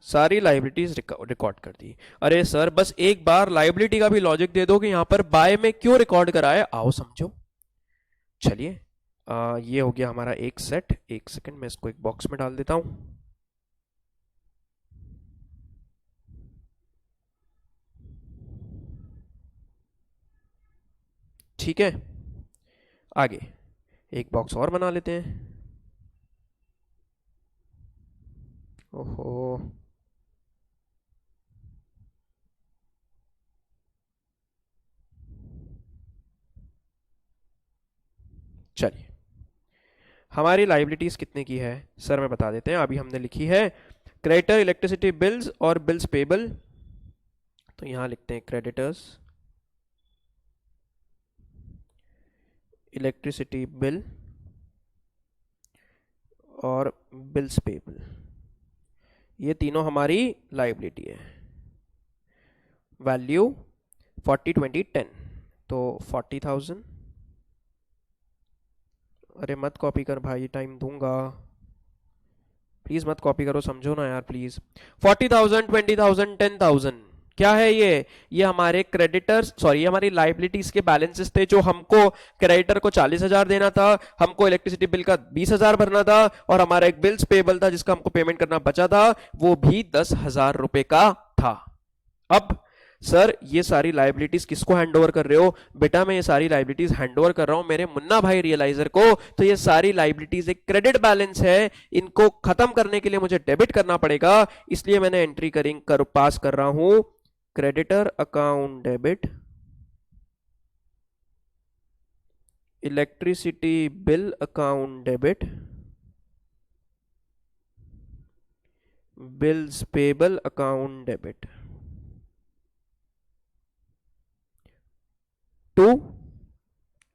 सारी लाइबिलिटीज रिकॉर्ड कर दी। अरे सर बस एक बार लाइबिलिटी का भी लॉजिक दे दो कि यहां पर बाय में क्यों रिकॉर्ड करा है, आओ समझो। चलिए ये हो गया हमारा एक सेट। एक सेकंड मैं इसको एक बॉक्स में डाल देता हूं। ठीक है, आगे एक बॉक्स और बना लेते हैं। ओहो, चलिए हमारी लाइबिलिटीज कितने की है सर मैं बता देते हैं। अभी हमने लिखी है क्रेडिटर इलेक्ट्रिसिटी बिल्स और बिल्स पेबल, तो यहां लिखते हैं क्रेडिटर्स इलेक्ट्रिसिटी बिल और बिल्स पेबल, ये तीनों हमारी लाइबिलिटी है। वैल्यू 40 20 10, तो 40,000। अरे मत कॉपी कर भाई, टाइम दूंगा, प्लीज मत कॉपी करो, समझो ना यार प्लीज। 40,000 20,000 10,000 क्या है ये हमारे क्रेडिटर्स, सॉरी ये हमारी लाइबिलिटीज के बैलेंसेस थे, जो हमको क्रेडिटर को 40,000 देना था, हमको इलेक्ट्रिसिटी बिल का 20,000 भरना था, और हमारा एक बिल्स पेबल था जिसका हमको पेमेंट करना बचा था, वो भी 10,000 रुपए का था। अब सर ये सारी लाइबिलिटीज किसको हैंड ओवर कर रहे हो? बेटा मैं ये सारी लाइबिलिटीज हैंड ओवर कर रहा हूं मेरे मुन्ना भाई रियलाइजर को। तो ये सारी लाइबिलिटीज एक क्रेडिट बैलेंस है, इनको खत्म करने के लिए मुझे डेबिट करना पड़ेगा, इसलिए मैंने एंट्री पास कर रहा हूं creditor account debit electricity bill account debit bills payable account debit to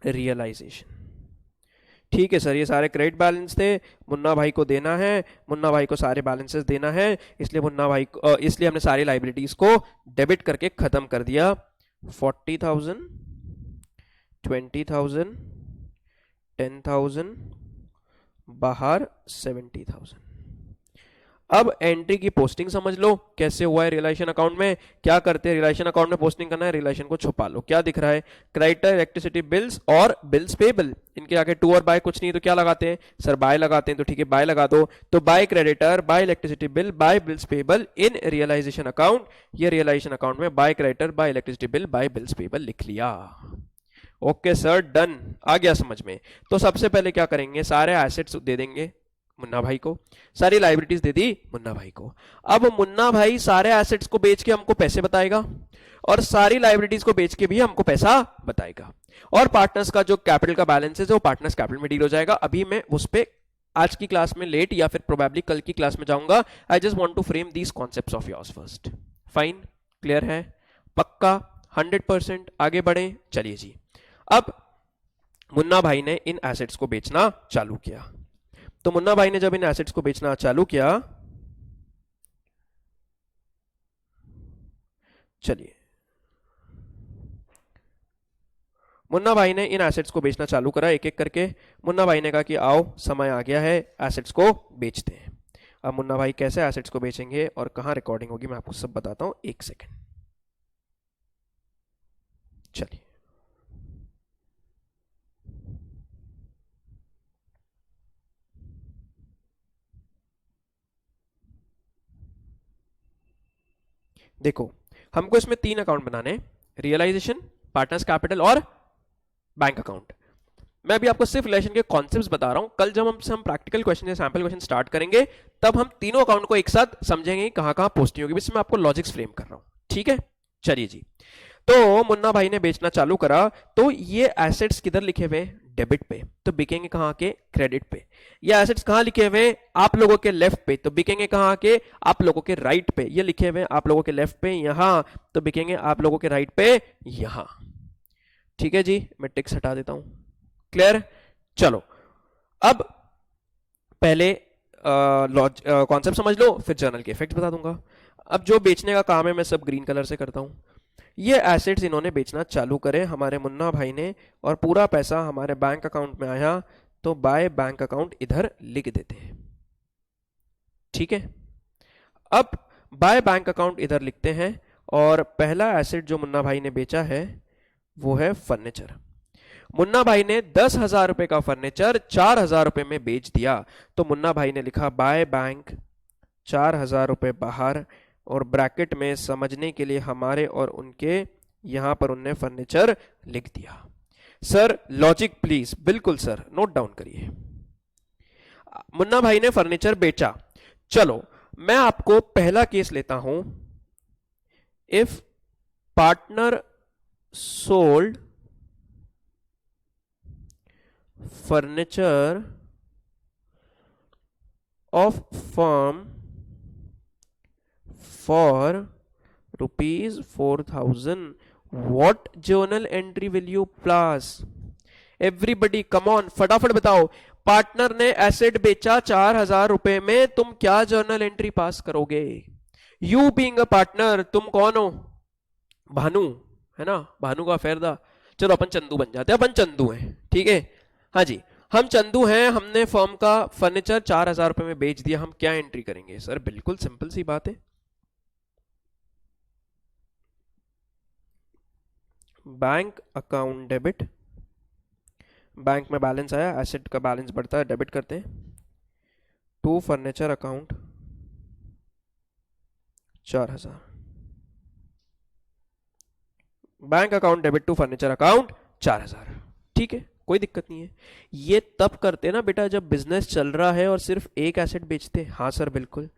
realisation. ठीक है सर, ये सारे क्रेडिट बैलेंस थे, मुन्ना भाई को देना है, मुन्ना भाई को सारे बैलेंसेस देना है, इसलिए मुन्ना भाई को इसलिए हमने सारी लाइबिलिटीज को डेबिट करके खत्म कर दिया। 40,000 20,000 10,000 बाहर 70,000। अब एंट्री की पोस्टिंग समझ लो कैसे हुआ है रियलाइजेशन अकाउंट में। क्या करते हैं रियलाइजेशन अकाउंट में पोस्टिंग करना है, रियलाइजेशन को छुपा लो। क्या दिख रहा है? क्रेडिटर इलेक्ट्रिसिटी बिल्स और बिल्स पेबल, इनके आगे टू और बाय कुछ नहीं, तो क्या लगाते हैं सर? बाय लगाते हैं, तो ठीक है बाय लगा दो। तो by creditor by electricity bill by bills payable in realisation account, ये रियलाइजेशन अकाउंट में by creditor by electricity bill by bills payable लिख लिया। ओके सर डन, आ गया समझ में। तो सबसे पहले क्या करेंगे, सारे एसेट्स दे देंगे मुन्ना भाई को, सारी लाइबिलिटीज दे दी मुन्ना भाई को। अब मुन्ना भाई सारे एसेट्स को बेच के हमको पैसे बताएगा और सारी लाइबिलिटीज को बेच के भी हमको पैसा बताएगा, और पार्टनर्स का जो कैपिटल का बैलेंस है वो पार्टनर्स कैपिटल में डील हो जाएगा। अभी मैं उस पर आज की क्लास में लेट या फिर प्रोबेबली कल की क्लास में जाऊंगा। I just want to frame these concepts of yours first. Fine, clear है? पक्का 100%? आगे बढ़े, चलिए जी। अब मुन्ना भाई ने इन एसेट्स को बेचना चालू किया। तो मुन्ना भाई ने जब इन एसेट्स को बेचना चालू किया, चलिए मुन्ना भाई ने इन एसेट्स को बेचना चालू करा एक एक करके। मुन्ना भाई ने कहा कि आओ समय आ गया है एसेट्स को बेचते हैं। अब मुन्ना भाई कैसे एसेट्स को बेचेंगे और कहां रिकॉर्डिंग होगी मैं आपको सब बताता हूं, एक सेकेंड। चलिए देखो, हमको इसमें 3 अकाउंट बनाने, रियलाइजेशन, पार्टनर्स कैपिटल और बैंक अकाउंट। मैं अभी आपको सिर्फ रिलेशन के कॉन्सेप्ट्स बता रहा हूं, कल जब हम प्रैक्टिकल क्वेश्चन या सैंपल क्वेश्चन स्टार्ट करेंगे तब हम तीनों अकाउंट को एक साथ समझेंगे कहां कहां पोस्टिंग होगी। इसमें आपको लॉजिक्स फ्रेम कर रहा हूं, ठीक है? चलिए जी। तो मुन्ना भाई ने बेचना चालू करा, तो ये एसेट्स किधर लिखे हुए? डेबिट पे, तो बिकेंगे कहां के? क्रेडिट पे। ये एसेट्स कहां लिखे हुए? आप लोगों के लेफ्ट पे, तो बिकेंगे कहां के? आप लोगों के राइट पे। ये लिखे हुए आप लोगों के लेफ्ट पे यहां, तो बिकेंगे आप लोगों के राइट पे यहां। ठीक है जी, मैं टिक्स हटा देता हूं। क्लियर? चलो अब पहले कॉन्सेप्ट समझ लो, फिर जर्नल के इफेक्ट्स बता दूंगा। अब जो बेचने का काम है मैं सब ग्रीन कलर से करता हूँ। ये एसेट्स इन्होंने बेचना चालू करे हमारे मुन्ना भाई ने, और पूरा पैसा हमारे बैंक अकाउंट में आया, तो बाय बैंक अकाउंट इधर लिख देते हैं। ठीक है, अब बाय बैंक अकाउंट इधर लिखते हैं, और पहला एसेट जो मुन्ना भाई ने बेचा है वो है फर्नीचर। मुन्ना भाई ने 10,000 रुपए का फर्नीचर 4,000 रुपए में बेच दिया, तो मुन्ना भाई ने लिखा बाय बैंक 4,000 रुपए बाहर, और ब्रैकेट में समझने के लिए हमारे और उनके, यहां पर उनने फर्नीचर लिख दिया। सर लॉजिक प्लीज, बिल्कुल सर, नोट डाउन करिए। मुन्ना भाई ने फर्नीचर बेचा। चलो मैं आपको पहला केस लेता हूं। If partner sold furniture of firm for ₹4,000, what journal entry will you pass? Everybody come on, फटाफट बताओ। पार्टनर ने एसेट बेचा 4,000 रुपए में, तुम क्या जर्नल एंट्री पास करोगे? यू बीइंग अ पार्टनर, तुम कौन हो? भानु है ना, भानु का अफेयर था। चलो अपन चंदू बन जाते हैं, अपन चंदू हैं, ठीक है। हाँ जी, हम चंदू हैं, हमने फर्म का फर्नीचर 4,000 रुपए में बेच दिया, हम क्या एंट्री करेंगे? सर बिल्कुल सिंपल सी बात है, बैंक अकाउंट डेबिट, बैंक में बैलेंस आया, एसेट का बैलेंस बढ़ता है, डेबिट करते हैं, to furniture account 4,000, bank account debit to furniture account 4,000। ठीक है, कोई दिक्कत नहीं है। ये तब करते ना बेटा जब बिजनेस चल रहा है और सिर्फ एक एसेट बेचते। हाँ सर बिल्कुल।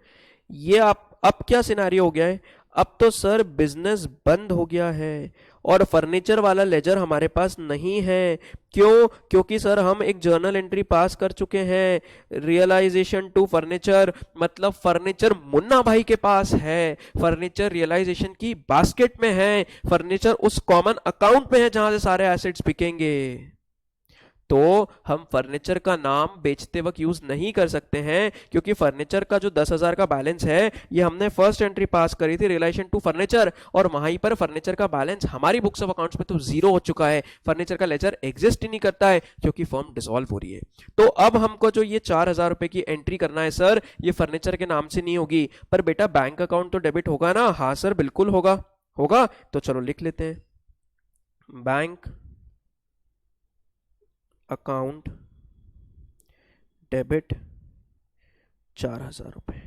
ये आप अब क्या सिनारियो हो गया है? अब तो सर बिजनेस बंद हो गया है और फर्नीचर वाला लेजर हमारे पास नहीं है। क्यों? क्योंकि सर हम एक जर्नल एंट्री पास कर चुके हैं, रियलाइजेशन टू फर्नीचर, मतलब फर्नीचर मुन्ना भाई के पास है, फर्नीचर रियलाइजेशन की बास्केट में है, फर्नीचर उस कॉमन अकाउंट में है जहां से सारे एसेट्स बिकेंगे। तो हम फर्नीचर का नाम बेचते वक्त यूज नहीं कर सकते हैं, क्योंकि फर्नीचर का जो 10,000 का बैलेंस है ये हमने फर्स्ट एंट्री पास करी थी रिलेशन टू फर्नीचर, और वहीं पर फर्नीचर का बैलेंस हमारी बुक्स ऑफ अकाउंट्स में तो जीरो हो चुका है। फर्नीचर का लेजर एग्जिस्ट ही नहीं करता है क्योंकि फर्म डिसॉल्व हो रही है। तो अब हमको जो ये 4,000 रुपए की एंट्री करना है सर, ये फर्नीचर के नाम से नहीं होगी। पर बेटा बैंक अकाउंट तो डेबिट होगा ना? हाँ सर बिल्कुल होगा। होगा तो चलो लिख लेते हैं, बैंक अकाउंट डेबिट 4,000 रुपए।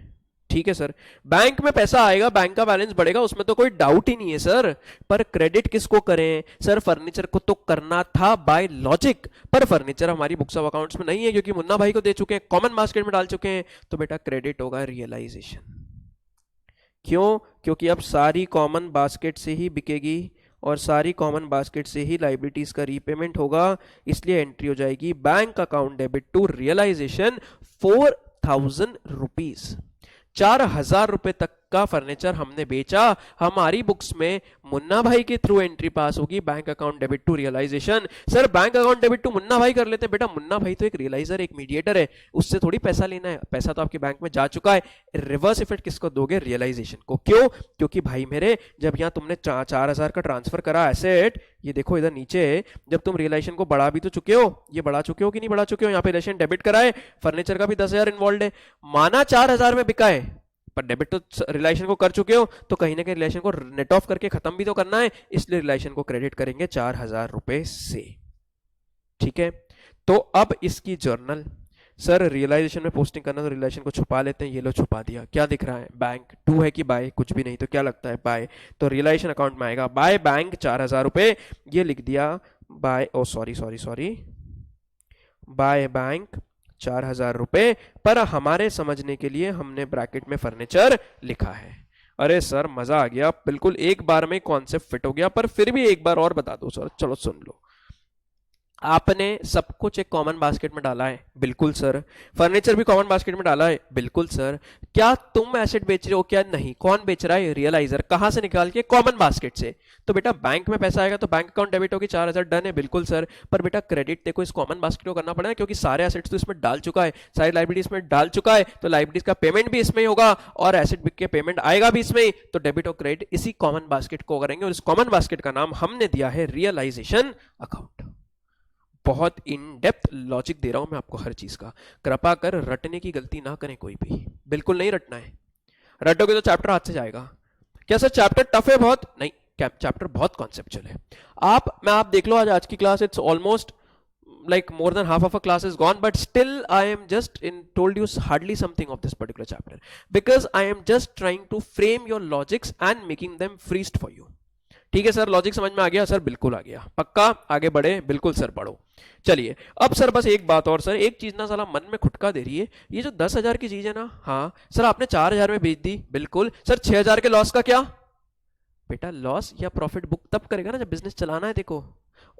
ठीक है सर, बैंक में पैसा आएगा, बैंक का बैलेंस बढ़ेगा, उसमें तो कोई डाउट ही नहीं है सर। पर क्रेडिट किसको करें? सर फर्नीचर को तो करना था बाय लॉजिक, पर फर्नीचर हमारी बुक्स ऑफ अकाउंट्स में नहीं है क्योंकि मुन्ना भाई को दे चुके हैं, कॉमन बास्केट में डाल चुके हैं। तो बेटा क्रेडिट होगा रियलाइजेशन। क्यों? क्योंकि अब सारी कॉमन बास्केट से ही बिकेगी और सारी कॉमन बास्केट से ही लाइबिलिटीज का रीपेमेंट होगा, इसलिए एंट्री हो जाएगी bank account debit to realisation 4,000 rupees. 4,000 रुपए तक का फर्नीचर हमने बेचा, हमारी बुक्स में मुन्ना भाई के थ्रू एंट्री पास होगी bank account debit to realisation. Sir bank account debit to Munna भाई कर लेते हैं। बेटा मुन्ना भाई तो एक रियलाइजर, एक मीडिएटर है, उससे थोड़ी पैसा लेना है, पैसा तो आपके बैंक में जा चुका है। रिवर्स इफेक्ट किसको दोगे? रियलाइजेशन को। क्यों? क्योंकि भाई मेरे जब यहाँ तुमने 4,000 का ट्रांसफर करा एसेट, ये देखो इधर नीचे, जब तुम रियलाइजेशन को बढ़ा भी तो चुके हो, ये बढ़ा चुके हो कि नहीं बढ़ा चुके हो? यहाँ पे रिलेशन डेबिट कराए, फर्नीचर का भी 10,000 इन्वॉल्व है, माना 4,000 में बिका है, पर डेबिट तो रिलेशन को कर चुके हो, तो कहीं ना कहीं रिलेशन को नेट ऑफ करके खत्म भी तो करना है, इसलिए रिलेशन को क्रेडिट करेंगे 4,000 रुपए से। ठीक है, तो अब इसकी जर्नल, सर रियलाइजेशन में पोस्टिंग करना तो रिलेशन को छुपा लेते हैं। ये लो छुपा दिया। क्या दिख रहा है? बैंक। टू है कि बाय? कुछ भी नहीं, तो क्या लगता है? बाय। तो रियलाइजेशन अकाउंट में आएगा बाय बैंक 4,000 रुपए, ये लिख दिया by, oh sorry by bank 4,000 रुपए, पर हमारे समझने के लिए हमने ब्रैकेट में फर्नीचर लिखा है। अरे सर मजा आ गया, बिल्कुल एक बार में कॉन्सेप्ट फिट हो गया, पर फिर भी एक बार और बता दो सर। चलो सुन लो, आपने सब कुछ एक कॉमन बास्केट में डाला है, बिल्कुल सर। फर्नीचर भी कॉमन बास्केट में डाला है, बिल्कुल सर। क्या तुम एसेट बेच रहे हो? क्या नहीं। कौन बेच रहा है? रियलाइजर। कहां से निकाल के? कॉमन बास्केट से। तो बेटा बैंक में पैसा आएगा तो बैंक अकाउंट डेबिट होगी, 4,000 डन है, बिल्कुल सर। पर बेटा क्रेडिट देखो इस कॉमन बास्केट को करना पड़ेगा, क्योंकि सारे एसेट्स तो इसमें डाल चुका है, सारी लाइबिलिटीज में डाल चुका है, तो लाइबिलिटीज का पेमेंट भी इसमें ही होगा और एसेट बिक के पेमेंट आएगा भी इसमें ही। तो डेबिट और क्रेडिट इसी कॉमन बास्केट को करेंगे और इस कॉमन बास्केट का नाम हमने दिया है रियलाइजेशन अकाउंट। बहुत इन डेप्थ लॉजिक दे रहा हूं मैं आपको हर चीज का, कृपा कर रटने की गलती ना करें कोई भी, बिल्कुल नहीं रटना है। रटोगे तो चैप्टर हाथ से जाएगा। क्या सर चैप्टर टफ है बहुत? नहीं, चैप्टर बहुत कॉन्सेप्चुअल है। आप देख लो आज की class, it's almost like more than half of a class is gone, but still I am just told you hardly something of this particular chapter, because I am just trying to frame your logics and making them freest for you. ठीक है sir, logic समझ में आ गया? Sir बिल्कुल आ गया। पक्का आगे बढ़े? बिल्कुल सर, पढ़ो। चलिए अब सर बस एक बात और सर, एक चीज ना साला मन में खुटका दे रही है, ये जो 10,000 की चीज है ना, हाँ सर आपने 4,000 में बेच दी, बिल्कुल सर। 6,000 के लॉस का क्या? बेटा लॉस या प्रॉफिट बुक तब करेगा ना जब बिजनेस चलाना है। देखो,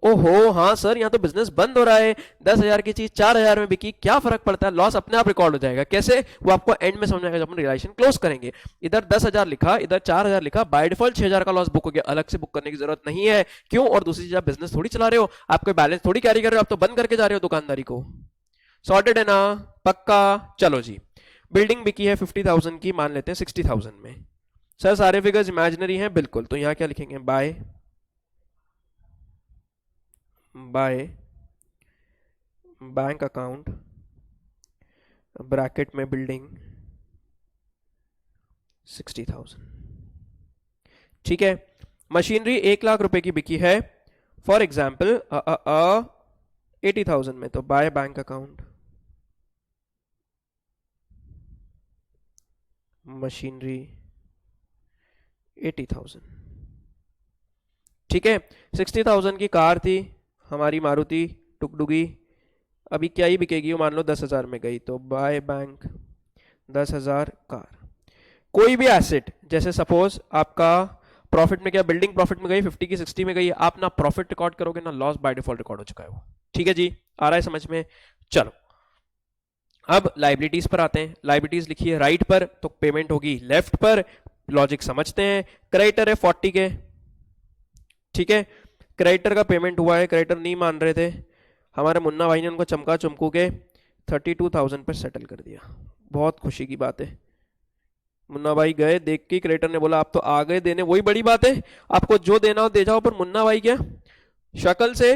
ओहो हाँ सर यहाँ तो बिजनेस बंद हो रहा है, 10,000 की चीज 4,000 में बिकी, क्या फर्क पड़ता है, लॉस अपने आप रिकॉर्ड हो जाएगा। कैसे? वो आपको एंड में समझ में आएगा जब हम रियलाइजेशन क्लोज करेंगे। इधर 10,000 लिखा, इधर 4,000 लिखा, बाय डिफॉल्ट 6,000 का लॉस बुक हो गया, अलग से बुक करने की जरूरत नहीं है। क्यों? और दूसरी चीज, आप बिजनेस थोड़ी चला रहे हो, आपको बैलेंस थोड़ी कैरी कर रहे हो, आप तो बंद करके जा रहे हो दुकानदारी को। सॉर्टेड है ना? पक्का। चलो जी, बिल्डिंग बिकी है 50,000 की, मान लेते हैं 60,000 में। सर सारे फिगर्स इमेजिनरी हैं, बिल्कुल। तो यहां क्या लिखेंगे? बाय बैंक अकाउंट ब्रैकेट में बिल्डिंग 60,000। ठीक है, मशीनरी 1,00,000 रुपए की बिकी है फॉर एग्जाम्पल 80,000 में, तो बाय बैंक अकाउंट मशीनरी 80,000। ठीक है, 60,000 की कार थी हमारी मारुति टुकडुगी, अभी क्या ही बिकेगी वो, मान लो 10,000 में गई, तो बाय बैंक 10,000 कार। कोई भी एसेट, जैसे सपोज आपका प्रॉफिट में क्या, बिल्डिंग प्रॉफिट में गई 50 की 60 में गई, आप ना प्रॉफिट रिकॉर्ड करोगे ना लॉस, बाय डिफॉल्ट रिकॉर्ड हो चुका है वो। ठीक है जी, आ रहा है समझ में? चलो अब लाइबिलिटीज पर आते हैं। लाइबिलिटीज लिखी है राइट पर, तो पेमेंट होगी लेफ्ट पर। लॉजिक समझते हैं। क्रेडिटर है 40 के, ठीक है, क्रेडिटर का पेमेंट हुआ है, क्रेडिटर नहीं मान रहे थे, हमारे मुन्ना भाई ने उनको चमका चमकू के 32,000 पर सेटल कर दिया। बहुत खुशी की बात है। मुन्ना भाई गए, देख के क्रेडिटर ने बोला आप तो आ गए देने, वही बड़ी बात है, आपको जो देना हो दे जाओ। पर मुन्ना भाई क्या, शक्ल से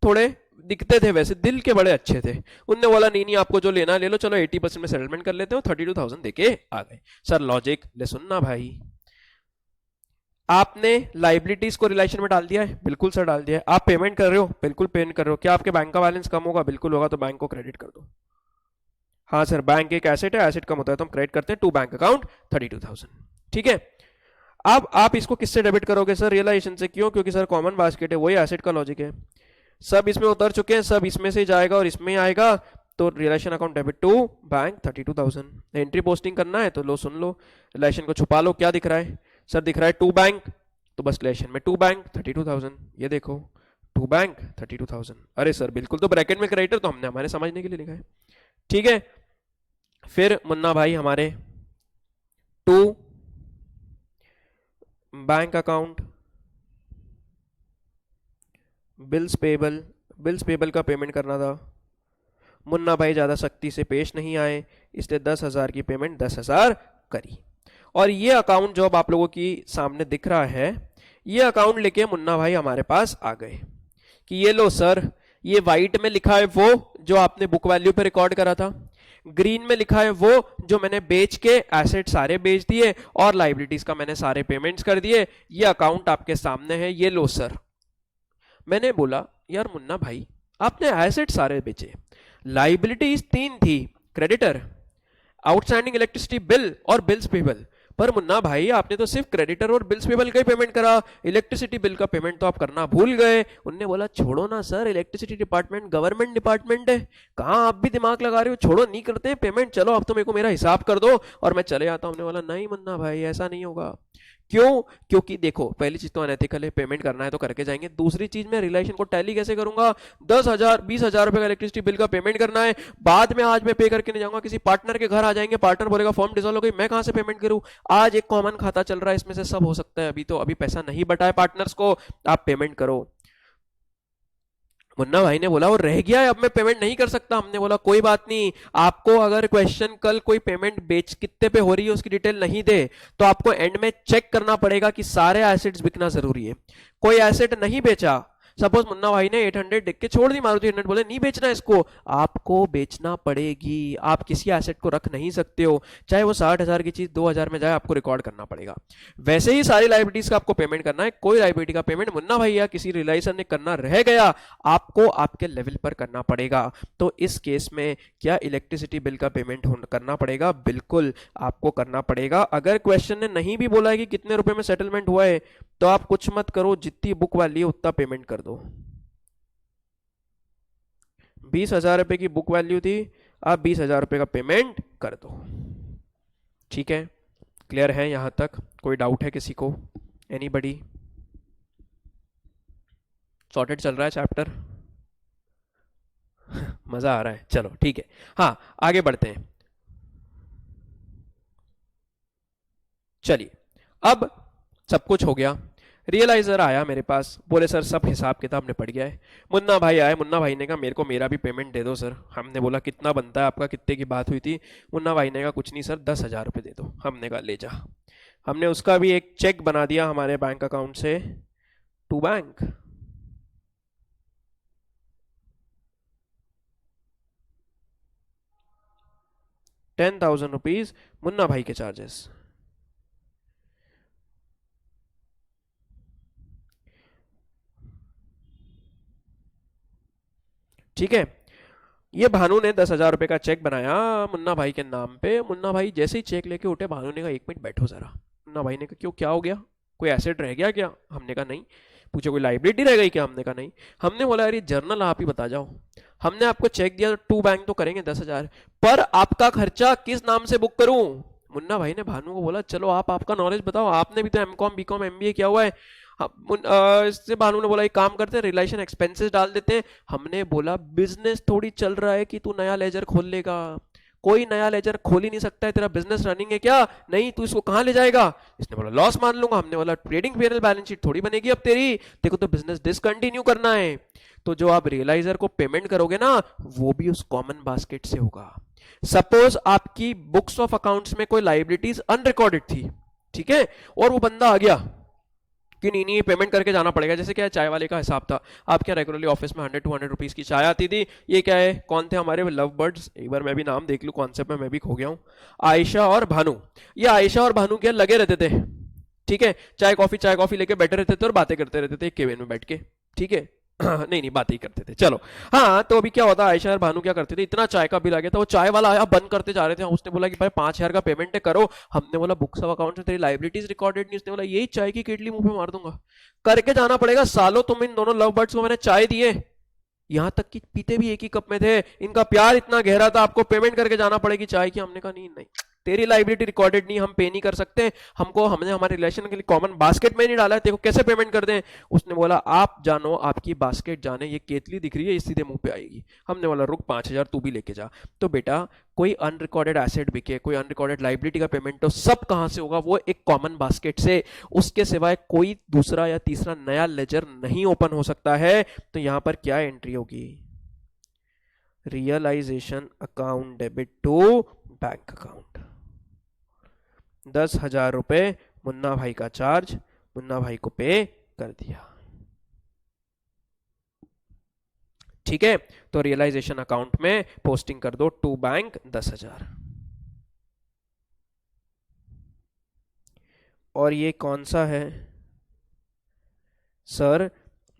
थोड़े दिखते थे वैसे, दिल के बड़े अच्छे थे। उनने बोला नहीं नहीं आपको जो लेना ले लो, चलो 80% में सेटलमेंट कर लेते हो, 32,000 देके आ गए। सर लॉजिक ले सुनना भाई, आपने लाइबिलिटीज को रिलेशन में डाल दिया है, बिल्कुल सर डाल दिया है। आप पेमेंट कर रहे हो, बिल्कुल पेमेंट कर रहे हो। क्या आपके बैंक का बैलेंस कम होगा? बिल्कुल होगा, तो बैंक को क्रेडिट कर दो। हाँ सर बैंक एक एसेट है, एसेट कम होता है तो हम क्रेडिट करते हैं टू बैंक अकाउंट 32,000। ठीक है, अब आप इसको किससे डेबिट करोगे? सर रियलाइजेशन से। क्यों? क्योंकि सर कॉमन बास्केट है, वही एसेट का लॉजिक है। सब इसमें उतर चुके हैं, सब इसमें से जाएगा और इसमें आएगा, तो relation account debit to bank 32,000। Entry posting करना है तो लो सुन लो, रिलेशन को छुपा लो। क्या दिख रहा है? सर दिख रहा है टू बैंक, तो बस रिलेशन में टू बैंक 32,000, ये देखो टू बैंक 32,000। अरे सर बिल्कुल, तो ब्रैकेट में क्रेडिटर तो हमने हमारे समझने के लिए लिखा है। ठीक है, फिर मुन्ना भाई हमारे to bank account bills payable, bills payable का पेमेंट करना था। मुन्ना भाई ज़्यादा सख्ती से पेश नहीं आए, इसलिए 10,000 की पेमेंट 10,000 करी। और ये अकाउंट जो अब आप लोगों की सामने दिख रहा है, ये अकाउंट लेके मुन्ना भाई हमारे पास आ गए कि ये लो सर, ये वाइट में लिखा है वो जो आपने बुक वैल्यू पे रिकॉर्ड करा था, ग्रीन में लिखा है वो जो मैंने बेच के एसेट सारे बेच दिए और लाइबिलिटीज का मैंने सारे पेमेंट्स कर दिए। ये अकाउंट आपके सामने है, ये लो सर। मैंने बोला यार मुन्ना भाई आपने एसेट सारे बेचे, लाइबिलिटीज 3 थी, क्रेडिटर, आउटस्टैंडिंग इलेक्ट्रिसिटी बिल और बिल्स पेबल। पर मुन्ना भाई आपने तो सिर्फ क्रेडिटर और बिल्स पेबल का ही पेमेंट करा, इलेक्ट्रिसिटी बिल का पेमेंट तो आप करना भूल गए। उनने बोला छोड़ो ना sir, electricity department government department है, कहाँ आप भी दिमाग लगा रहे हो, छोड़ो नहीं करते हैं पेमेंट, चलो अब तो मेरे को मेरा हिसाब कर दो और मैं चले आता हूँ। हमने बोला नहीं मुन्ना भाई ऐसा नहीं होगा, क्यों? क्योंकि देखो पहली चीज तो अनएथिकल है, पेमेंट करना है तो करके जाएंगे। दूसरी चीज मैं रिलेशन को टैली कैसे करूंगा? 10,000 20,000 रुपए का इलेक्ट्रिसिटी बिल का पेमेंट करना है, बाद में आज मैं पे करके नहीं जाऊंगा, किसी पार्टनर के घर आ जाएंगे, पार्टनर बोलेगा फॉर्म डिसॉल्व हो गई, मैं कहां से पेमेंट करूं? आज एक कॉमन खाता चल रहा है, इसमें से सब हो सकता है। अभी तो अभी पैसा नहीं बटा है पार्टनर्स को, आप पेमेंट करो। मुन्ना भाई ने बोला वो रह गया है, अब मैं पेमेंट नहीं कर सकता। हमने बोला कोई बात नहीं, आपको अगर क्वेश्चन कल कोई पेमेंट बेच कितने पे हो रही है उसकी डिटेल नहीं दे तो आपको एंड में चेक करना पड़ेगा कि सारे एसेट्स बिकना जरूरी है। कोई एसेट नहीं बेचा, सपोज मुन्ना भाई ने 800 देख के छोड़ दी, मारुति 800 बोले नहीं बेचना इसको, आपको बेचना पड़ेगी। आप किसी एसेट को रख नहीं सकते हो, चाहे वो 60,000 की चीज 2,000 में जाए, आपको रिकॉर्ड करना पड़ेगा। वैसे ही सारी लाइबिलिटीज का आपको पेमेंट करना है। कोई लाइबिलिटी का पेमेंट मुन्ना भाई या किसी रिलेशन ने करना रह गया, आपको आपके लेवल पर करना पड़ेगा। तो इस केस में क्या इलेक्ट्रिसिटी बिल का पेमेंट करना पड़ेगा? बिल्कुल आपको करना पड़ेगा। अगर क्वेश्चन ने नहीं भी बोला है कि कितने रुपए में सेटलमेंट हुआ है, तो आप कुछ मत करो, जितनी बुक वैल्यू उतना पेमेंट कर दो। 20,000 रुपए की बुक वैल्यू थी, आप 20,000 रुपए का पेमेंट कर दो। ठीक है, क्लियर है यहां तक? कोई डाउट है किसी को? एनीबडी? सॉर्टेड चल रहा है चैप्टर? मजा आ रहा है, चलो ठीक है। हाँ आगे बढ़ते हैं। चलिए अब सब कुछ हो गया, रियलाइजर आया मेरे पास, बोले सर सब हिसाब किताब निपट गया है। मुन्ना भाई आए, मुन्ना भाई ने कहा मेरे को मेरा भी पेमेंट दे दो सर। हमने बोला कितना बनता है आपका, कितने की बात हुई थी? मुन्ना भाई ने कहा कुछ नहीं सर 10,000 रुपये दे दो। हमने कहा ले जा। हमने उसका भी एक चेक बना दिया हमारे बैंक अकाउंट से टू बैंक। ₹10,000 मुन्ना भाई के चार्जेस। ठीक है, ये भानु ने 10,000 रुपए का चेक बनाया मुन्ना भाई के नाम पे। मुन्ना भाई जैसे ही चेक लेके उठे, भानु ने कहा एक मिनट बैठो जरा। मुन्ना भाई ने कहा क्यों, क्या हो गया? कोई एसेट रह गया क्या? हमने कहा नहीं। पूछे कोई लाइबिलिटी रह गई क्या? हमने कहा नहीं। हमने बोला यार ये जर्नल आप ही बता जाओ, हमने आपको चेक दिया तो टू बैंक तो करेंगे 10,000, पर आपका खर्चा किस नाम से बुक करूं? मुन्ना भाई ने भानु को बोला चलो आप आपका नॉलेज बताओ, आपने भी तो एमकॉम बीकॉम एमबीए किया हुआ है। इससे भानु ने बोला एक काम करते हैं रिलेशन एक्सपेंसेस डाल देते हैं। हमने बोला बिजनेस थोड़ी चल रहा है कि तू नया लेजर खोल लेगा, कोई नया लेजर खोल ही नहीं सकता है, तेरा बिजनेस रनिंग है क्या? नहीं, तू इसको कहां ले जाएगा? इसने बोला लॉस मान लूंगा। हमने बोला ट्रेडिंग पेरल बैलेंस शीट थोड़ी बनेगी अब तेरी, देखो तो बिजनेस डिसकंटिन्यू करना है। तो जो आप रियलाइजर को पेमेंट करोगे ना, वो भी उस कॉमन बास्केट से होगा। सपोज आपकी बुक्स ऑफ अकाउंट्स में कोई लाइबिलिटीज अनरिकॉर्डेड थी, ठीक है, और वो बंदा आ गया कि नहीं नहीं पेमेंट करके जाना पड़ेगा। जैसे क्या चाय वाले का हिसाब था, आप क्या रेगुलरली ऑफिस में 100-200 रुपीज की चाय आती थी। ये क्या है, कौन थे हमारे लव बर्ड्स, एक बार मैं भी नाम देख लूं, कॉन्सेप्ट में मैं भी खो गया हूं। आयशा और भानु। ये आयशा और भानु क्या लगे रहते थे, ठीक है, चाय कॉफी लेके बैठे रहते थे और बातें करते रहते थे केबिन में बैठ के, ठीक है। नहीं नहीं बात ही करते थे, चलो। हाँ तो अभी क्या होता है, आयशा और भानु क्या करते थे, इतना चाय का बिल आ गया था, वो चाय वाला आया बंद करते जा रहे थे। उसने बोला कि भाई 5,000 का पेमेंट है करो। हमने बोला बुक्स ऑफ अकाउंट से तेरी लाइबिलिटीज रिकॉर्डेड नहीं। उसने बोला यही चाय की केटली मुंह पे मार दूंगा, करके जाना पड़ेगा। सालों तुम इन दोनों लव बर्ड्स को मैंने चाय दिए, यहां तक कि पीते भी एक ही कप में थे, इनका प्यार इतना गहरा था, आपको पेमेंट करके जाना पड़ेगी चाय की। हमने कहा नहीं नहीं, तेरी लाइबिलिटी रिकॉर्डेड नहीं, हम पे नहीं कर सकते, हमने हमारे रिलेशन के लिए कॉमन बास्केट में नहीं डाला है, तेरे को कैसे पेमेंट कर दें? उसने बोला आप जानो, आपकी बास्केट जाने, ये केतली दिख रही है इस सीधे मुंह पे आएगी। हमने बोला रुक 5,000 तू भी लेके जा। तो बेटा कोई अनरिकॉर्डेड एसेट बिके, कोई अनरिकॉर्डेड लाइबिलिटी का पेमेंट, तो सब कहां से होगा? वो एक कॉमन बास्केट से। उसके सिवाय कोई दूसरा या तीसरा नया लेजर नहीं ओपन हो सकता है। तो यहां पर क्या एंट्री होगी? Realisation account debit to bank account. 10,000 रुपए मुन्ना भाई का चार्ज, मुन्ना भाई को पे कर दिया, ठीक है। तो रियलाइजेशन अकाउंट में पोस्टिंग कर दो टू बैंक 10,000। और ये कौन सा है सर?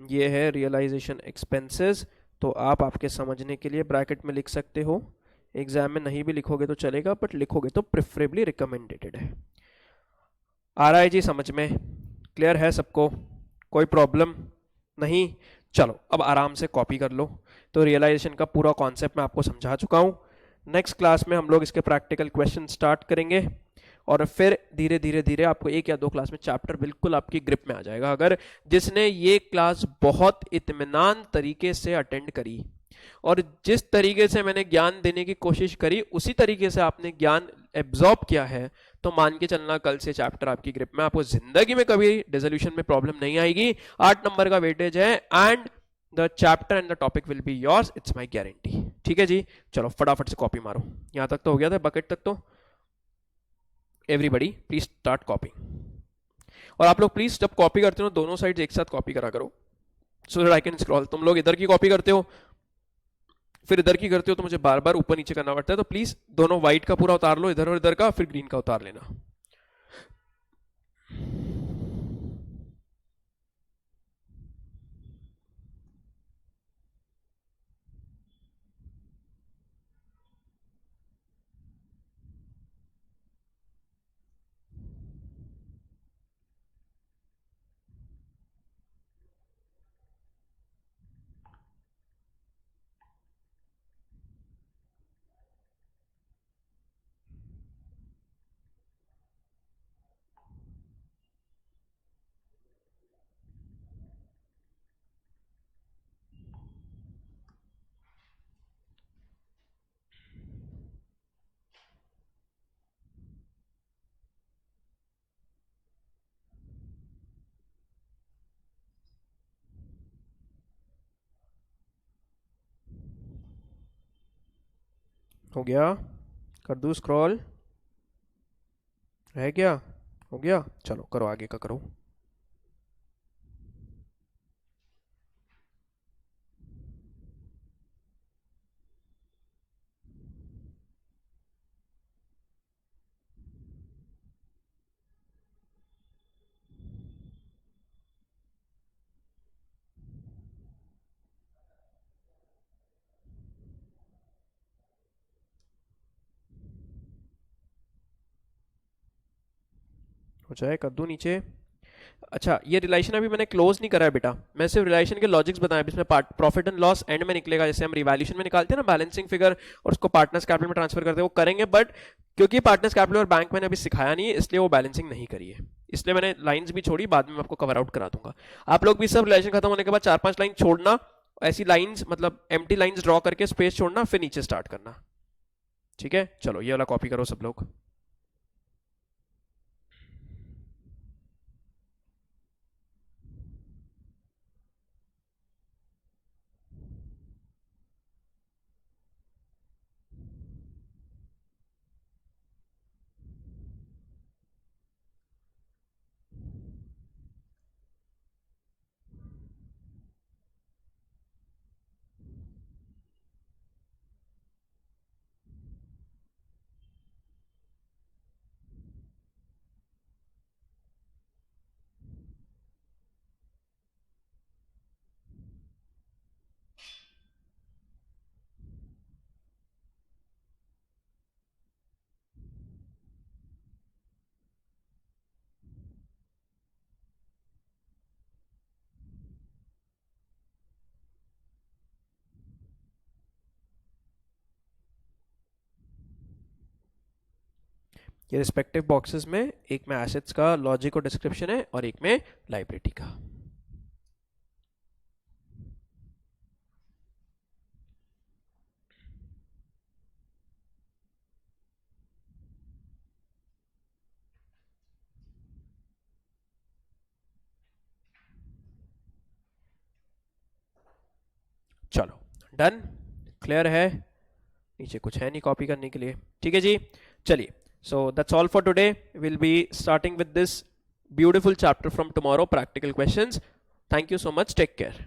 ये है रियलाइजेशन एक्सपेंसेस। तो आप आपके समझने के लिए ब्रैकेट में लिख सकते हो, एग्जाम में नहीं भी लिखोगे तो चलेगा, बट लिखोगे तो प्रेफरेबली रिकमेंडेड है। आ रहा है जी समझ में? क्लियर है सबको? कोई प्रॉब्लम नहीं? चलो अब आराम से कॉपी कर लो। तो रियलाइजेशन का पूरा कॉन्सेप्ट मैं आपको समझा चुका हूं। नेक्स्ट क्लास में हम लोग इसके प्रैक्टिकल क्वेश्चन स्टार्ट करेंगे और फिर धीरे धीरे धीरे आपको 1 या 2 क्लास में चैप्टर बिल्कुल आपकी ग्रिप में आ जाएगा। अगर जिसने ये क्लास बहुत इत्मीनान तरीके से अटेंड करी और जिस तरीके से मैंने ज्ञान देने की कोशिश करी उसी तरीके से आपने ज्ञान एब्जॉर्ब किया है, तो मान के चलना कल से चैप्टर आपकी ग्रिप में, आपको जिंदगी में कभी डिसोल्यूशन में प्रॉब्लम नहीं आएगी। 8 नंबर का वेटेज है and the chapter and the topic will be yours, it's my guarantee. ठीक है जी, चलो फटाफट से कॉपी मारो। यहां तक तो हो गया था, बकेट तक तो। Everybody please start कॉपिंग। और आप लोग प्लीज जब कॉपी करते हो दोनों साइड एक साथ कॉपी करा करो, so that I can scroll. तुम लोग इधर की कॉपी करते हो फिर इधर की करते हो तो मुझे बार बार ऊपर नीचे करना पड़ता है, तो प्लीज दोनों व्हाइट का पूरा उतार लो इधर और इधर का, फिर ग्रीन का उतार लेना। हो गया, कर दूं स्क्रॉल, रह गया, हो गया, चलो करो आगे का करो। हो जाए, कर दूं नीचे। अच्छा, ये रिलेशन अभी मैंने क्लोज नहीं करा है बेटा, मैं सिर्फ रिलेशन के लॉजिक्स बताया। इसमें प्रॉफिट एंड लॉस एंड में निकलेगा, जैसे हम रिवैल्यूएशन में निकालते हैं ना बैलेंसिंग फिगर और उसको पार्टनर्स कैपिटल में ट्रांसफर करते हैं, वो करेंगे, बट क्योंकि पार्टनर्स कैपिटल और बैंक मैंने अभी सिखाया नहीं है इसलिए वो बैलेंसिंग नहीं करी है, इसलिए मैंने लाइंस भी छोड़ी, बाद में मैं आपको कवर आउट करा दूंगा। आप लोग भी सब रिलेशन खत्म होने के बाद 4-5 लाइन छोड़ना, ऐसी लाइंस मतलब एम्प्टी लाइंस ड्रॉ करके स्पेस छोड़ना, फिर नीचे स्टार्ट करना। ठीक है, चलो ये वाला कॉपी करो सब लोग। ये रिस्पेक्टिव बॉक्सेस में एक में एसेट्स का लॉजिक और डिस्क्रिप्शन है और एक में लाइबिलिटी का। चलो डन, क्लियर है, नीचे कुछ है नहीं कॉपी करने के लिए। ठीक है जी, चलिए, so that's all for today. Will be starting with this beautiful chapter from tomorrow, practical questions. Thank you so much, take care.